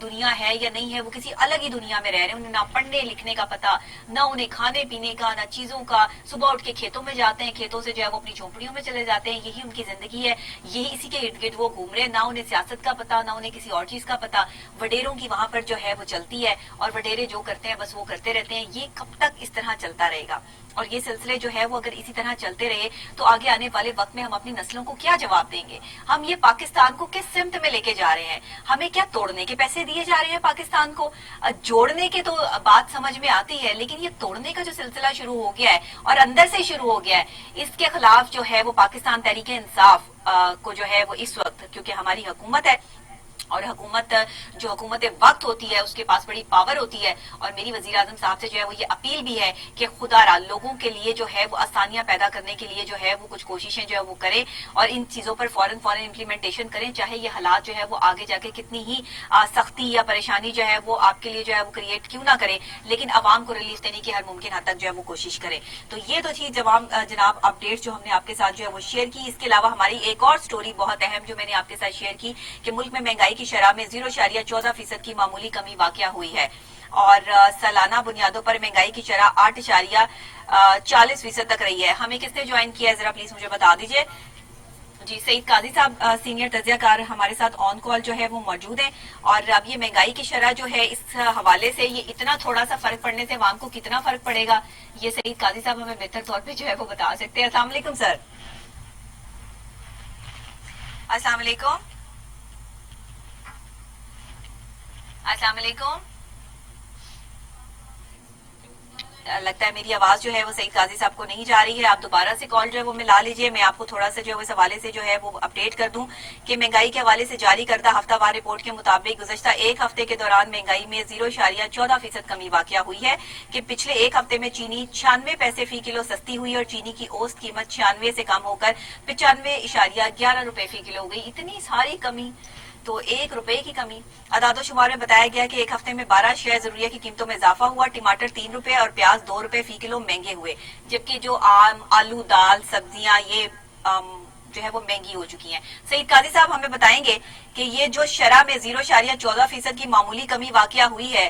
दुनिया है या नहीं है। वो किसी अलग ही दुनिया में रह रहे हैं, उन्हें ना पढ़ने लिखने का पता, ना उन्हें खाने पीने का, ना चीजों का। सुबह उठ के खेतों में जाते हैं, खेतों से जो है वो अपनी झोपड़ियों में चले जाते हैं, यही उनकी जिंदगी है, यही इसी के इर्द गिर्द वो घूम रहे हैं। ना उन्हें सियासत का पता, ना उन्हें किसी और चीज का पता। वडेरों की वहां पर जो है वो चलती है और वडेरे जो करते हैं बस वो करते रहते हैं। ये कब तक इस तरह चलता रहेगा? और ये सिलसिले जो है वो अगर इसी तरह चलते रहे तो आगे आने वाले वक्त में हम अपनी नस्लों को क्या जवाब देंगे? हम ये पाकिस्तान को किस सिमत में लेके जा रहे हैं? हमें क्या तोड़ने के पैसे दिए जा रहे हैं पाकिस्तान को? जोड़ने के तो बात समझ में आती है, लेकिन ये तोड़ने का जो सिलसिला शुरू हो गया है और अंदर से शुरू हो गया है, इसके खिलाफ जो है वो पाकिस्तान तहरीक इंसाफ को जो है वो इस वक्त, क्योंकि हमारी हुकूमत है और हुकूमत जो हुकूमत वक्त होती है उसके पास बड़ी पावर होती है, और मेरी वजीर आजम साहब से जो है वो ये अपील भी है कि खुदारा लोगों के लिए जो है वो आसानियां पैदा करने के लिए जो है वो कुछ कोशिशें जो है वो करें और इन चीजों पर फौरन इम्प्लीमेंटेशन करें, चाहे ये हालात जो है वो आगे जाके कितनी ही सख्ती या परेशानी जो है वो आपके लिए जो है वो क्रिएट क्यों ना करे, लेकिन आवाम को रिलीफ देने की हर मुमकिन हद तक जो है वो कोशिश करें। तो ये तो थी जनाब अपडेट जो हमने आपके साथ जो है वो शेयर की। इसके अलावा हमारी एक और स्टोरी बहुत अहम जो मैंने आपके साथ शेयर की कि मुल्क में महंगाई की शरह में 0.14% की मामूली कमी वाकया हुई है और सालाना बुनियादों पर महंगाई की शरह 8.40% तक रही है। हमें किसने ज्वाइन किया है जरा प्लीज मुझे बता दीजिए। जी, सईद काजी साहब सीनियर तज्जियाकार हमारे साथ ऑन कॉल जो है वो मौजूद हैं और अब ये महंगाई की शरह जो है इस हवाले से ये इतना थोड़ा सा फर्क पड़ने से आवाम को कितना फर्क पड़ेगा, ये सईद काजी साहब हमें बेहतर तौर पे जो है वो बता सकते हैं। अस्सलाम वालेकुम सर। अस्सलाम वालेकुम। अस्सलाम वालेकुम। लगता है मेरी आवाज जो है वो सईद काजी साहब को नहीं जा रही है। आप दोबारा से कॉल जो है वो मिला लीजिए। मैं आपको थोड़ा सा जो है इस हवाले से जो है वो अपडेट कर दूं कि महंगाई के हवाले से जारी करदा हफ्तावार रिपोर्ट के मुताबिक गुज़श्ता एक हफ्ते के दौरान महंगाई में 0.14% कमी वाक़या हुई है कि पिछले एक हफ्ते में चीनी 96 पैसे फी किलो सस्ती हुई और चीनी की औसत कीमत 96 से कम होकर 95.11 रुपए फी किलो हो गई। इतनी सारी कमी, तो 1 रुपए की कमी। अदादो शुमार में बताया गया कि एक हफ्ते में 12 शेयर ज़रूरिया की कीमतों में इजाफा हुआ। टमाटर 3 रुपए और प्याज 2 रुपए फी किलो महंगे हुए, जबकि जो आम, आलू, दाल, सब्जियां ये जो है वो महंगी हो चुकी हैं। सईद काजी साहब हमें बताएंगे कि ये जो शरह में 0.14% की मामूली कमी वाक़या हुई है,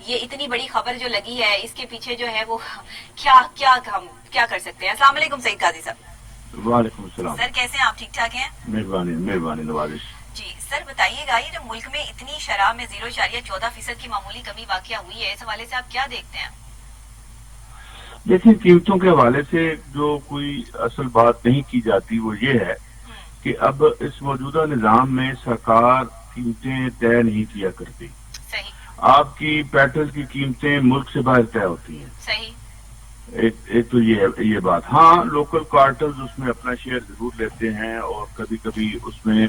ये इतनी बड़ी खबर जो लगी है, इसके पीछे जो है वो क्या क्या हम क्या कर सकते हैं? अस्सलाम वालेकुम सईद काजी साहब। वालेकुम सलाम सर, कैसे हैं आप? ठीक ठाक हैं? मेहरबानी नवाजिश जी सर, बताइएगा ये जो मुल्क में इतनी शरह में 0.14% की मामूली कमी वाक़या हुई है, इस हवाले से आप क्या देखते हैं? देखिए, कीमतों के हवाले से जो कोई असल बात नहीं की जाती वो ये है कि अब इस मौजूदा निज़ाम में सरकार कीमतें तय नहीं किया करती। सही। आपकी पेट्रोल की कीमतें मुल्क से बाहर तय होती हैं। सही। एक तो ये बात। हाँ, लोकल क्वार्टर्स उसमें अपना शेयर जरूर लेते हैं और कभी कभी उसमें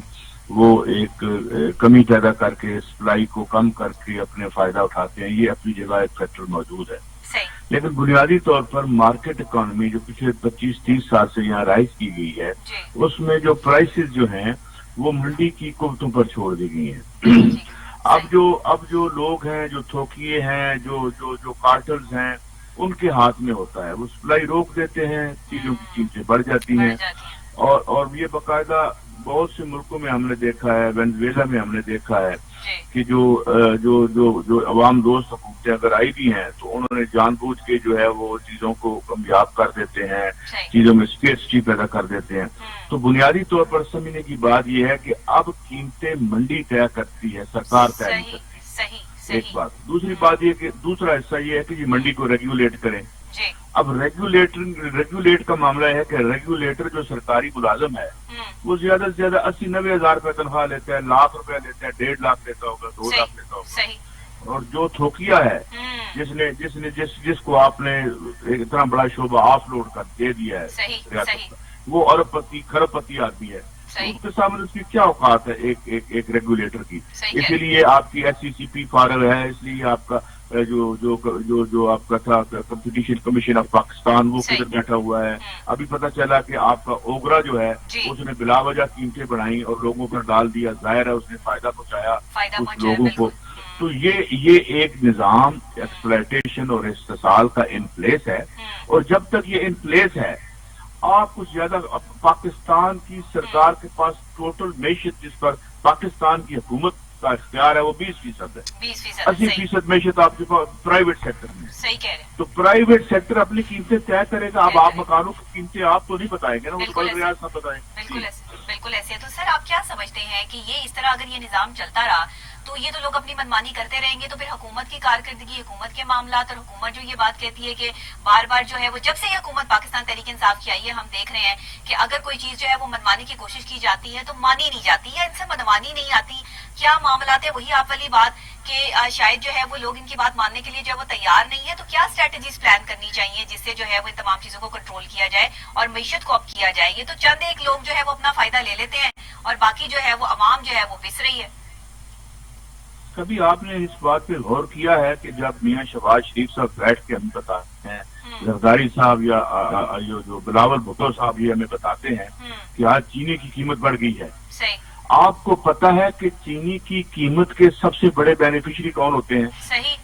वो एक कमी पैदा करके सप्लाई को कम करके अपने फायदा उठाते हैं। ये अपनी जगह एक फैक्टर मौजूद है। सही। लेकिन बुनियादी तौर पर मार्केट इकोनॉमी जो पिछले 25-30 साल से यहाँ राइज की गई है, उसमें जो प्राइसेस जो हैं वो मंडी की कुवतों पर छोड़ दी गई हैं। अब जो लोग हैं, जो थोकिए हैं, जो कार्टल्स हैं, उनके हाथ में होता है। वो सप्लाई रोक देते हैं, चीजों की कीमतें बढ़ जाती हैं। और ये बाकायदा बहुत से मुल्कों में हमने देखा है, वेनेजुएला में हमने देखा है कि जो अवाम दोस्त हुकूमतें अगर आई भी हैं तो उन्होंने जानबूझ के जो है वो चीजों को कामयाब कर देते हैं, चीजों में स्केर्सिटी पैदा कर देते हैं। तो बुनियादी तौर पर समझने की बात यह है कि अब कीमतें मंडी तय करती है, सरकार तय नहीं करती। एक बात। दूसरी बात ये कि दूसरा हिस्सा ये है कि ये मंडी को रेगुलेट करें। अब रेगुलेट का मामला है कि रेगुलेटर जो सरकारी मुलाजम है वो ज्यादा से ज्यादा 80-90 हजार रुपए तनख्वाह लेता है, लाख रुपए लेता है, 1.5 लाख लेता होगा, 2 लाख लेता होगा। और जो थोकिया है जिसको आपने इतना बड़ा शोबा ऑफलोड कर दे दिया है, वो अरबपति खरबपति आदमी है, उसके सामने उसकी क्या औकात है एक रेगुलेटर की। इसीलिए आपकी SCCP फारग है, इसलिए आपका जो आपका था कंपटीशन कमीशन ऑफ पाकिस्तान वो किधर बैठा हुआ है। अभी पता चला कि आपका ओगरा जो है उसने बिलावजह कीमतें बढ़ाई और लोगों पर डाल दिया। जाहिर है उसने फायदा पहुंचाया कुछ लोगों को। तो ये एक निजाम एक्सप्लॉयटेशन और इस्तेसाल का इन प्लेस है। और जब तक ये इन प्लेस है, आप कुछ ज्यादा पाकिस्तान की सरकार के पास टोटल मैशियत जिस पर पाकिस्तान की हुकूमत का इख्तियार है वो 20% है। 80% मैशियत आपके पास प्राइवेट सेक्टर में। सही कह रहे हैं। तो प्राइवेट सेक्टर अपनी कीमतें तय करेगा। अब आप मकानों की कीमतें आप तो नहीं बताएंगे ना, वो तो बड़े रियाज सब बताएंगे। बिल्कुल ऐसे। तो सर आप क्या समझते हैं कि ये इस तरह अगर ये निजाम चलता रहा तो ये तो लोग अपनी मनमानी करते रहेंगे, तो फिर हुकूमत की कारकर्दगी, हुकूमत के मामलात, और हुकूमत जो ये बात कहती है कि बार बार जो है वो जब से ये हुकूमत पाकिस्तान तहरीक इंसाफ की आई है हम देख रहे हैं कि अगर कोई चीज जो है वो मनमानी की कोशिश की जाती है तो मानी नहीं जाती है, इनसे मनमानी नहीं आती। क्या मामलात है? वही आप वाली बात कि शायद जो है वो लोग इनकी बात मानने के लिए जो है वो तैयार नहीं है। तो क्या स्ट्रेटजीज प्लान करनी चाहिए जिससे जो है वो तमाम चीजों को कंट्रोल किया जाए और मईशत को अप किया जाए? ये तो चंद एक लोग जो है वो अपना फायदा ले लेते हैं और बाकी जो है वो अवाम जो है वो पिस रही है। कभी आपने इस बात पे गौर किया है कि जब मियां शहबाज शरीफ साहब बैठ के हमें बताते हैं, जरदारी साहब या जो बिलावल भुट्टो साहब ये हमें बताते हैं कि आज चीनी की कीमत बढ़ गई है। आपको पता है कि चीनी की कीमत के सबसे बड़े बेनिफिशियरी कौन होते हैं? सही।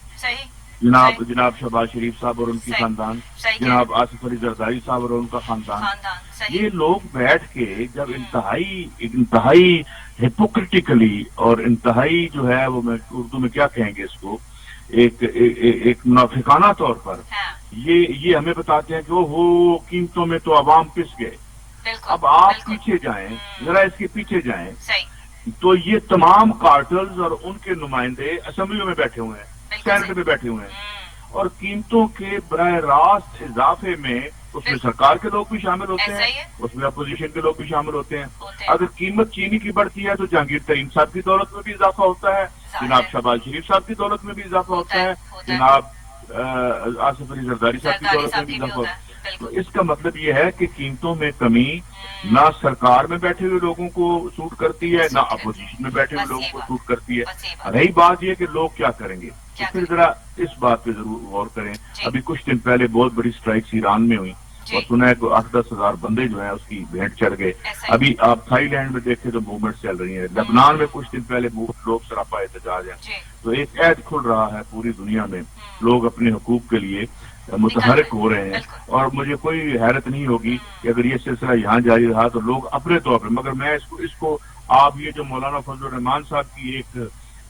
जनाब शहबाज शरीफ साहब और उनकी खानदान, जनाब आसिफ अली जरदारी साहब और उनका खानदान। ये लोग बैठ के जब इंतहाई हिपोक्रिटिकली और इंतहाई जो है वो मैं उर्दू में क्या कहेंगे इसको, एक मुनाफिकाना तौर पर ये हमें बताते हैं कि वो कीमतों में तो अवाम पिस गए। अब आप पीछे जाएं, जरा इसके पीछे जाएं, तो ये तमाम कार्टल्स और उनके नुमाइंदे असेंबलियों में बैठे हुए हैं, सेनेट में बैठे हुए हैं और कीमतों के बराह रास्त इजाफे में उसमें सरकार के लोग भी शामिल होते हैं, उसमें अपोजिशन के लोग भी शामिल होते हैं। अगर कीमत चीनी की बढ़ती है तो जहांगीर तरीन साहब की दौलत में भी इजाफा होता है, जनाब शहबाज शरीफ साहब की दौलत में भी इजाफा होता है, जनाब आसिफ अली जरदारी साहब की सरकारी दौलत साहब में भी की भी इजाफा होता है, तो बिल्कुल। इसका मतलब ये है कि कीमतों में कमी ना सरकार में बैठे हुए लोगों को सूट करती है, ना अपोजिशन में बैठे हुए बस लोगों यही को बात, सूट करती है। बस यही बात। रही बात ये कि लोग क्या करेंगे, क्या तो फिर करेंगे? जरा इस बात पे जरूर गौर करें। जी। अभी कुछ दिन पहले बहुत बड़ी स्ट्राइक्स ईरान में हुई जी। और सुना है कि 8-10 हजार बंदे जो है उसकी भेंट चढ़ गए। ऐसा ही। अभी आप थाईलैंड में देखें तो मूवमेंट चल रही है, लेबनान में कुछ दिन पहले लोग सरापा एहतजाज है। जी। तो एक ऐद खुल रहा है पूरी दुनिया में, लोग अपने हकूक के लिए मुतहरक हो रहे हैं। बिल्कुल। और मुझे कोई हैरत नहीं होगी कि अगर ये सिलसिला यहाँ जारी रहा तो लोग अपने तौर पर, मगर मैं इसको आप ये जो मौलाना फजल रहमान साहब की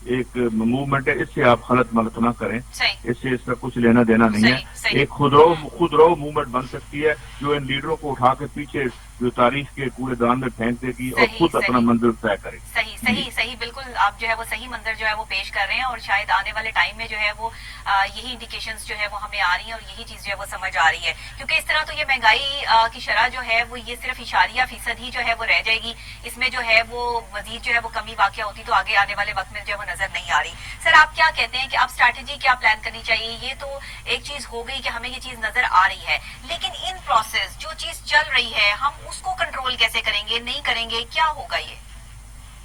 एक मूवमेंट है, इससे आप गलत मलत ना करें, सही, इससे इसका कुछ लेना देना नहीं सही, है। सही। एक खुदरो मूवमेंट बन सकती है जो इन लीडरों को उठा के पीछे जो तारीख के कूड़ेदान में फेंक देगी और सही, खुद सही। अपना मंजिल तय करेगी। सही सही सही, बिल्कुल आप जो है वो सही मंजर जो है वो पेश कर रहे हैं, और शायद आने वाले टाइम में जो है वो यही इंडिकेशंस जो है वो हमें आ रही हैं और यही चीज जो है वो समझ आ रही है। क्योंकि इस तरह तो ये महंगाई की शरह जो है वो ये सिर्फ इशारिया फीसद ही जो है वो रह जाएगी, इसमें जो है वो मजीद जो है वो कमी वाकया होती तो आगे आने वाले वक्त में जो है वो नजर नहीं आ रही। सर आप क्या कहते हैं कि आप स्ट्रैटेजी क्या प्लान करनी चाहिए? ये तो एक चीज हो गई कि हमें ये चीज नजर आ रही है, लेकिन इन प्रोसेस जो चीज चल रही है हम उसको कंट्रोल कैसे करेंगे, नहीं करेंगे, क्या होगा ये?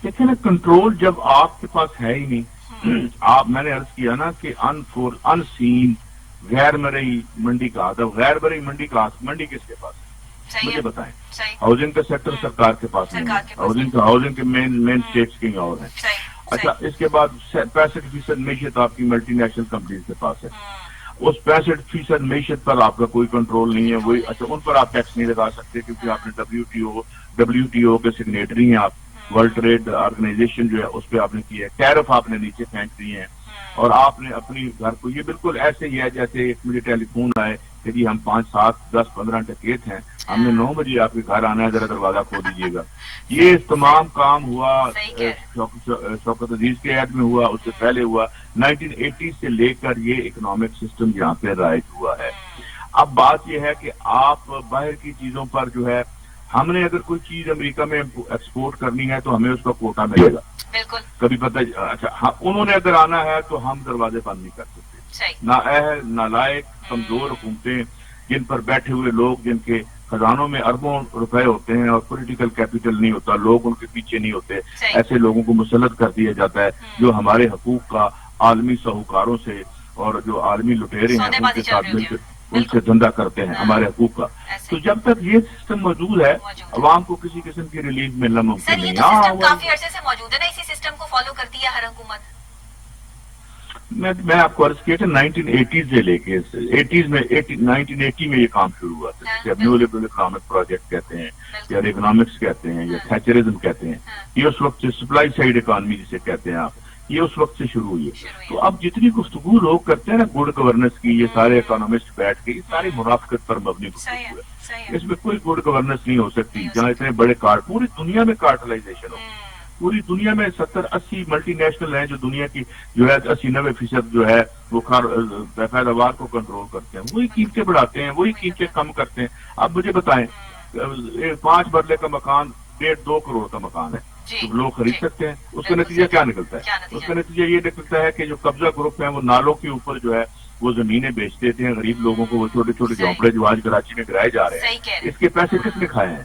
देखिए ना, कंट्रोल जब आपके पास है ही नहीं, आप मैंने अर्ज किया ना कि अनसीन गैर मरई मंडी का आदम, गैर मरई मंडी किसके पास है? सही मुझे है, बताएं। सही, हाउसिंग का सेक्टर सरकार के पास नहीं सरकार है, के पास हाउसिंग के मेन स्टेट्स के और हैं। सही, अच्छा, सही। इसके बाद 65% मीशत आपकी मल्टीनेशनल कंपनीज के पास है। उस 65% मीशत पर आपका कोई कंट्रोल नहीं है। वही, अच्छा, उन पर आप टैक्स नहीं लगा सकते क्योंकि आपने WTO के सिग्नेटरी हैं आप, वर्ल्ड ट्रेड ऑर्गेनाइजेशन जो है उस पर आपने किया है, टैरिफ आपने नीचे फेंक दिए हैं और आपने अपनी घर को, ये बिल्कुल ऐसे ही है जैसे एक मुझे टेलीफोन आए कि जी हम 5, 7, 10, 15 डकैत हैं, हमने 9 बजे आपके घर आना है, जरा दरवाजा खोल दीजिएगा। ये तमाम काम हुआ शौकत अजीज के ऐड में हुआ, उससे पहले हुआ 1980 से लेकर ये इकोनॉमिक सिस्टम यहाँ पे राइज हुआ है। अब बात यह है कि आप बाहर की चीजों पर जो है, हमने अगर कोई चीज अमेरिका में एक्सपोर्ट करनी है तो हमें उसका कोटा मिलेगा, बिल्कुल, कभी पता। अच्छा हाँ, उन्होंने अगर आना है तो हम दरवाजे बंद नहीं कर सकते। नालायक कमजोर हुकूमतें जिन पर बैठे हुए लोग, जिनके खजानों में अरबों रुपए होते हैं और पॉलिटिकल कैपिटल नहीं होता, लोग उनके पीछे नहीं होते, ऐसे लोगों को मुसल्लत कर दिया जाता है जो हमारे हकूक का आलमी साहूकारों से और जो आलमी लुटेरे हैं उनके साथ मिलकर उनसे धंधा करते हैं हमारे हकूक का। तो जब तक ये सिस्टम मौजूद है, अवाम को किसी किस्म की रिलीफ मिलना मुमकिन नहीं। हाँ, काफी अरसे से मौजूद है ना, इसी सिस्टम को फॉलो करती है हर हुकूमत। मैं आपको अर्ज किया था 1980 से लेके 1980 में ये काम शुरू हुआ था, जिसे न्यू लिबरल इकोनॉमिक प्रोजेक्ट कहते हैं या इकोनॉमिक्स कहते हैं या थैचरिज्म कहते हैं। ये उस वक्त से सप्लाई साइड इकोनॉमी जिसे कहते हैं आप, ये उस वक्त से शुरू हुई है। तो अब जितनी गुफ्तगू लोग करते हैं ना गुड गवर्नेंस की, ये सारे इकोनॉमिस्ट बैठ के, ये सारी मुनाफिकत पर मबनी गुफ्तगू है। इसमें कोई गुड गवर्नेंस नहीं हो सकती जहाँ इतने बड़े पूरी दुनिया में कार्टलाइजेशन हो। पूरी दुनिया में 70-80 मल्टीनेशनल हैं जो दुनिया की जो है 80-90% जो है वो पैदावार को कंट्रोल करते हैं, वही कीमतें बढ़ाते हैं, वही कीमतें कम करते हैं। अब मुझे बताएं, 5 मरले का मकान 1.5-2 करोड़ का मकान है, तो लोग खरीद सकते हैं। उसका नतीजा क्या निकलता है? उसका नतीजा ये निकलता है कि जो कब्जा ग्रुप है वो नालों के ऊपर जो है वो जमीनें बेच देते हैं गरीब लोगों को, वो छोटे छोटे झोंपड़े जो आज कराची में गिराए जा रहे हैं। इसके पैसे किसने खाए हैं?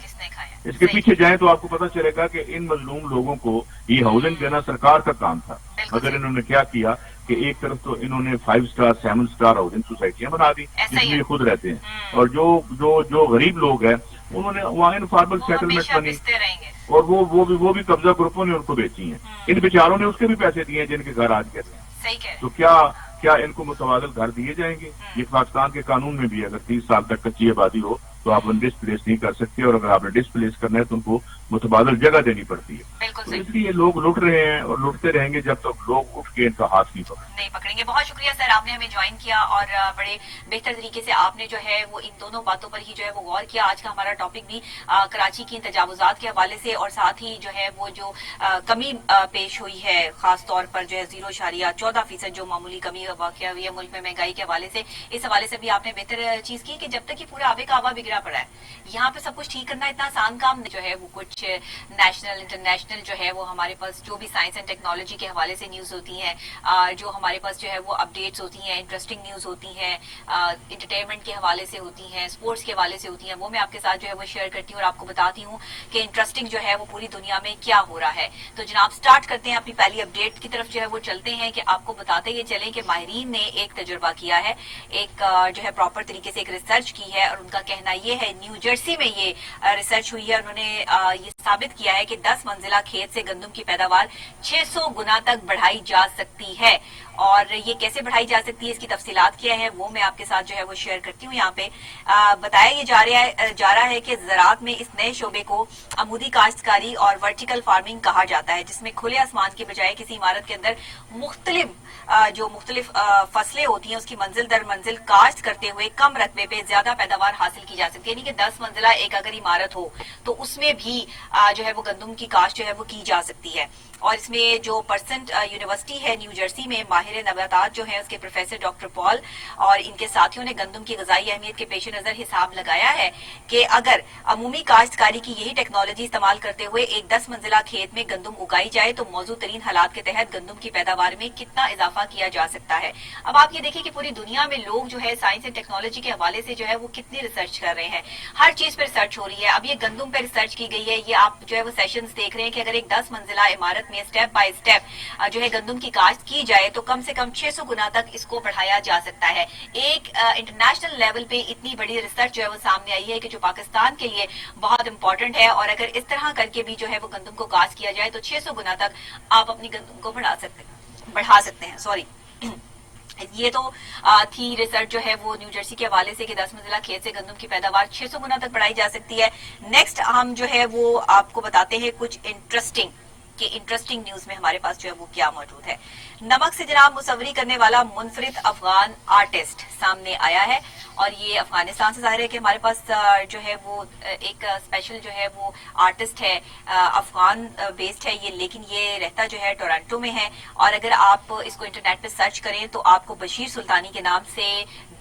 इसके पीछे जाएं तो आपको पता चलेगा कि इन मजलूम लोगों को ये हाउसिंग देना सरकार का काम था, मगर इन्होंने क्या किया कि एक तरफ तो इन्होंने 5 स्टार 7 स्टार हाउसिंग सोसाइटियां बना दी जिसमें ये खुद रहते हैं, और जो गरीब लोग हैं उन्होंने वहाँ इनफॉर्मल सेटलमेंट बनी और वो भी कब्जा ग्रुपों ने उनको बेची हैं। इन बेचारों ने उसके भी पैसे दिए हैं जिनके घर आज गिर रहे हैं। तो क्या इनको मुतबादल घर दिए जाएंगे? ये पाकिस्तान के कानून में भी अगर 30 साल तक कच्ची आबादी हो तो आप उन्हें डिस्प्लेस नहीं कर सकते, और अगर आपने डिस्प्लेस करना है तो उनको मुतबादल जगह देनी पड़ती है। तो इसलिए लोग लुट रहे हैं और लुटते रहेंगे जब तक लोग उठ के इनका हाथ नहीं पकड़ेंगे। बहुत शुक्रिया सर, आपने हमें ज्वाइन किया और बड़े बेहतर तरीके से आपने जो है वो इन दोनों बातों पर ही जो है वो गौर किया। आज का हमारा टॉपिक भी कराची की तजावुजात के हवाले से और साथ ही जो है वो जो कमी पेश हुई है खास तौर पर जो है 0.14% जो मामूली कमी वाक़या हुई है मुल्क में महंगाई के हवाले से, इस हवाले से भी आपने बेहतर चीज की कि जब तक कि पूरा आबे का हवा गिरा पड़ा है। यहाँ पे सब कुछ ठीक करना इतना आसान काम नहीं, जो है वो कुछ नेशनल इंटरनेशनल जो है वो हमारे पास जो भी साइंस एंड टेक्नोलॉजी के हवाले से न्यूज होती हैं, जो हमारे पास जो है वो अपडेट्स होती हैं, इंटरेस्टिंग न्यूज होती हैं, इंटरटेनमेंट के हवाले से होती हैं, स्पोर्ट्स के हवाले से होती हैं, वो मैं आपके साथ जो है वो शेयर करती हूँ और आपको बताती हूँ कि इंटरेस्टिंग जो है वो पूरी दुनिया में क्या हो रहा है। तो जनाब स्टार्ट करते हैं अपनी पहली अपडेट की तरफ जो है वो चलते हैं कि आपको बताते ये चलें कि माहिरीन ने एक तजुर्बा किया है, एक जो है प्रॉपर तरीके से एक रिसर्च की है और उनका कहना ये है, न्यू जर्सी में ये रिसर्च हुई है, उन्होंने ये साबित किया है कि 10 मंजिला खेत से गंदम की पैदावार 600 गुना तक बढ़ाई जा सकती है। और ये कैसे बढ़ाई जा सकती है, इसकी तफसीलात क्या है वो मैं आपके साथ जो है वो शेयर करती हूँ। यहाँ पे बताया ये जा रहा है कि ज़राअत में इस नए शोबे को अमूदी काश्तकारी और वर्टिकल फार्मिंग कहा जाता है, जिसमें खुले आसमान के बजाय किसी इमारत के अंदर मुख्तलिफ फसलें होती हैं, उसकी मंजिल दर मंजिल काश्त करते हुए कम रकबे पे ज्यादा पैदावार हासिल की जा सकती है। यानी कि 10 मंजिला एक अगर इमारत हो तो उसमें भी जो है वो गंदम की काश्त जो है वो की जा सकती है। और इसमें जो परसेंट यूनिवर्सिटी है न्यू जर्सी में, माहिर नबातात जो है उसके प्रोफेसर डॉक्टर पॉल और इनके साथियों ने गंदम की ग़िज़ाई अहमियत के पेश नजर हिसाब लगाया है कि अगर अमूमी काश्तकारी की यही टेक्नोलॉजी इस्तेमाल करते हुए एक 10 मंजिला खेत में गंदम उगाई जाए तो मौजूद तरीन हालात के तहत गंदम की पैदावार में कितना इजाफा किया जा सकता है। अब आप ये देखिए कि पूरी दुनिया में लोग जो है साइंस एंड टेक्नोलॉजी के हवाले से जो है वो कितनी रिसर्च कर रहे हैं, हर चीज पर रिसर्च हो रही है। अब ये गंदम पर रिसर्च की गई है, ये आप जो है वो सेशंस देख रहे हैं कि अगर एक 10 मंजिला इमारत में स्टेप बाय स्टेप जो है गंदम की काश्त की जाए तो कम से कम 600 गुना तक इसको बढ़ाया जा सकता है। एक इंटरनेशनल लेवल पे इतनी बड़ी रिसर्च जो है वो सामने आई है कि जो पाकिस्तान के लिए बहुत इंपॉर्टेंट है, और अगर इस तरह करके भी जो है वो गंदम को काश्त किया जाए तो 600 गुना तक आप अपनी गंदम को बढ़ा सकते हैं। सॉरी, ये तो थी रिसर्च जो है वो न्यू जर्सी के हवाले से कि 10 मंजिला खेत से गंदम की पैदावार 600 गुना तक बढ़ाई जा सकती है। नेक्स्ट हम जो है वो आपको बताते हैं कुछ इंटरेस्टिंग न्यूज में हमारे पास जो है वो क्या मौजूद है। नमक से जनाब मुसव्वरी करने वाला मुनफरिद अफगान आर्टिस्ट सामने आया है, और ये अफगानिस्तान से जाहिर है कि हमारे पास जो है वो एक स्पेशल जो है वो आर्टिस्ट है, अफगान बेस्ड है ये, लेकिन ये रहता जो है टोरंटो में है। और अगर आप इसको इंटरनेट पे सर्च करें तो आपको बशीर सुल्तानी के नाम से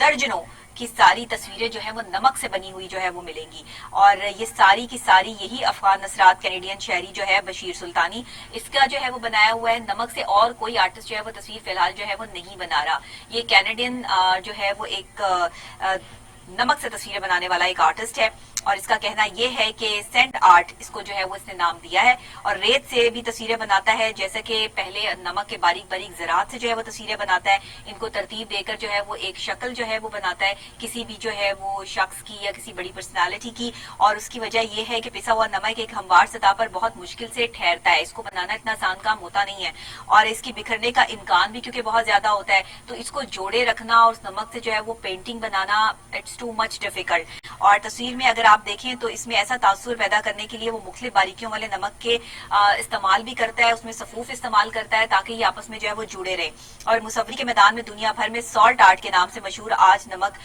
दर्जनों की सारी तस्वीरें जो है वो नमक से बनी हुई जो है वो मिलेंगी, और ये सारी की सारी यही अफगान नसरात कैनेडियन शहरी जो है बशीर सुल्तानी, इसका जो है वो बनाया हुआ है नमक से। और कोई आर्टिस्ट जो है वो तस्वीर फिलहाल जो है वो नहीं बना रहा। ये कैनेडियन जो है वो एक नमक से तस्वीरें बनाने वाला एक आर्टिस्ट है, और इसका कहना यह है कि सेंट आर्ट इसको जो है वो इसने नाम दिया है, और रेत से भी तस्वीरें बनाता है, जैसे कि पहले नमक के बारीक बारीक ज़रात से जो है वो तस्वीरें बनाता है, इनको तरतीब देकर जो है वो एक शक्ल जो है वो बनाता है किसी भी जो है वो शख्स की या किसी बड़ी पर्सनालिटी की। और उसकी वजह यह है कि पिसा हुआ नमक एक हमवार सतह पर बहुत मुश्किल से ठहरता है, इसको बनाना इतना आसान काम होता नहीं है, और इसकी बिखरने का इम्कान भी क्योंकि बहुत ज्यादा होता है, तो इसको जोड़े रखना और उस नमक से जो है वो painting banana it's too much difficult. और तस्वीर में अगर आप देखें तो इसमें ऐसा तासुर पैदा करने के लिए वो मुख्तलिफ बारीकियों वाले नमक के इस्तेमाल भी करता है, उसमें सफूफ इस्तेमाल करता है ताकि ये आपस में जो है वो जुड़े रहे। और मुसव्वरी के मैदान में दुनिया भर में सॉल्ट आर्ट के नाम से मशहूर आज नमक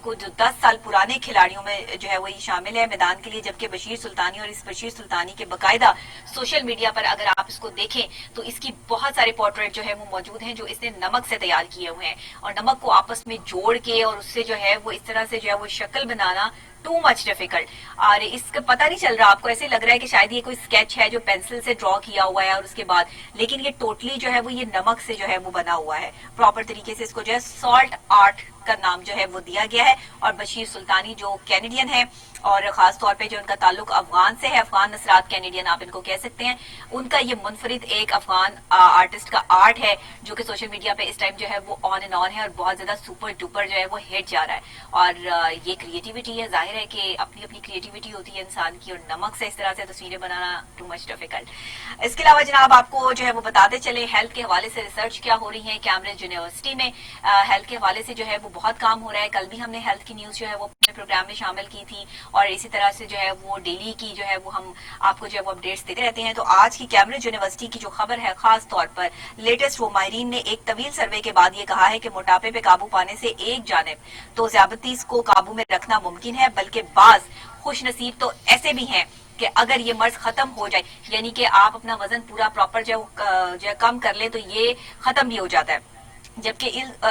को जो 10 साल पुराने खिलाड़ियों में जो है वो शामिल है मैदान के लिए, जबकि बशीर सुल्तानी और इस बशीर सुल्तानी के बाकायदा सोशल मीडिया पर अगर आप इसको देखें तो इसकी बहुत सारे पोर्ट्रेट जो है वो मौजूद हैं जो इसने नमक से तैयार किए हुए हैं, और नमक को आपस में जोड़ के और उससे जो है वो इस तरह से जो है वो शक्ल बनाना टू मच डिफिकल्ट। और इसका पता नहीं चल रहा, आपको ऐसे लग रहा है कि शायद ये कोई स्केच है जो पेंसिल से ड्रॉ किया हुआ है और उसके बाद, लेकिन ये टोटली जो है वो ये नमक से जो है वो बना हुआ है प्रॉपर तरीके से। इसको जो है सॉल्ट आर्ट का नाम जो है वो दिया गया है। और बशीर सुल्तानी जो कैनेडियन है और खास तौर पे जो उनका ताल्लुक अफगान से है, अफगान नसरात कैनेडियन आप इनको कह सकते हैं, उनका ये मुनफरिद एक अफगान आर्टिस्ट का आर्ट है जो कि सोशल मीडिया पे इस टाइम जो है वो ऑन एंड ऑन है और बहुत ज्यादा सुपर डुपर जो है वो हिट जा रहा है। और ये क्रिएटिविटी है, जाहिर है कि अपनी अपनी क्रिएटिविटी होती है इंसान की, और नमक से इस तरह से तस्वीरें बनाना टू मच डिफिकल्ट। इसके अलावा जनाब आपको जो है वो बताते चले हेल्थ के हवाले से रिसर्च क्या हो रही है। कैम्ब्रिज यूनिवर्सिटी में हेल्थ के हवाले से जो है वो बहुत काम हो रहा है। कल भी हमने हेल्थ की न्यूज जो है वो अपने प्रोग्राम में शामिल की थी, और इसी तरह से जो है वो डेली की जो है वो हम आपको जो है वो अपडेट्स देते रहते हैं। तो आज की कैम्ब्रिज यूनिवर्सिटी की जो खबर है खास तौर पर लेटेस्ट, वो माहिरीन ने एक तवील सर्वे के बाद ये कहा है कि मोटापे पे काबू पाने से एक जानिब तो ज़्यादतीज़ को काबू में रखना मुमकिन है, बल्कि बाज खुशनसीब तो ऐसे भी हैं कि अगर ये मर्ज खत्म हो जाए, यानी कि आप अपना वजन पूरा प्रॉपर जो कम कर ले तो ये खत्म भी हो जाता है। जबकि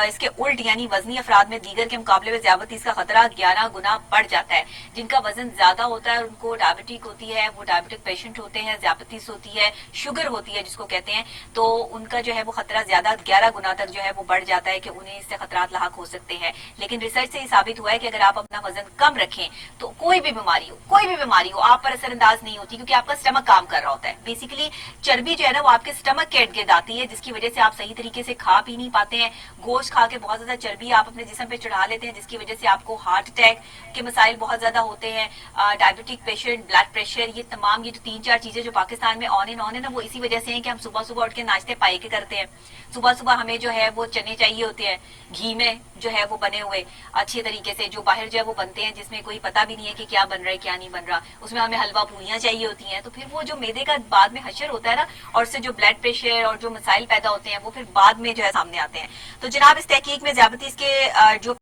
इसके उल्ट यानी वजनी अफराद में दीगर के मुकाबले में ज़्यादतीस का खतरा 11 गुना बढ़ जाता है। जिनका वजन ज्यादा होता है उनको डायबिटिक होती है, वो डायबिटिक पेशेंट होते हैं, ज़्यादतीस होती है, शुगर होती है जिसको कहते हैं, तो उनका जो है वो खतरा ज्यादा 11 गुना तक जो है वो बढ़ जाता है कि उन्हें इससे खतरात लाहक हो सकते हैं। लेकिन रिसर्च से ये साबित हुआ है कि अगर आप अपना वजन कम रखें तो कोई भी बीमारी हो आप पर असरअंदाज नहीं होती, क्योंकि आपका स्टमक काम कर रहा होता है। बेसिकली चर्बी जो है ना वो आपके स्टमक के इर्द गिर्द आती है, जिसकी वजह से आप सही तरीके से खा पी नहीं पाते हैं। गोश्त खा के बहुत ज्यादा चर्बी आप अपने जिस्म पे चढ़ा लेते हैं, जिसकी वजह से आपको हार्ट अटैक के मसाइल बहुत ज्यादा होते हैं। डायबिटिक पेशेंट, ब्लड प्रेशर, ये तमाम ये जो 3-4 चीजें जो पाकिस्तान में ऑन है ना, वो इसी वजह से है कि हम सुबह सुबह उठ के नाश्ते पाए के करते हैं। सुबह सुबह हमें जो है वो चने चाहिए होते हैं, घी में जो है वो बने हुए अच्छे तरीके से, जो बाहर जो है वो बनते हैं जिसमें कोई पता भी नहीं है कि क्या बन रहा है क्या नहीं बन रहा। उसमें हमें हलवा पूरियां चाहिए होती हैं, तो फिर वो जो मैदे का बाद में हशर होता है ना, और उससे जो ब्लड प्रेशर और जो मसाइल पैदा होते हैं वो फिर बाद में जो है सामने आते हैं। तो जनाब इस तहकीक में ज़्यादतीस के जो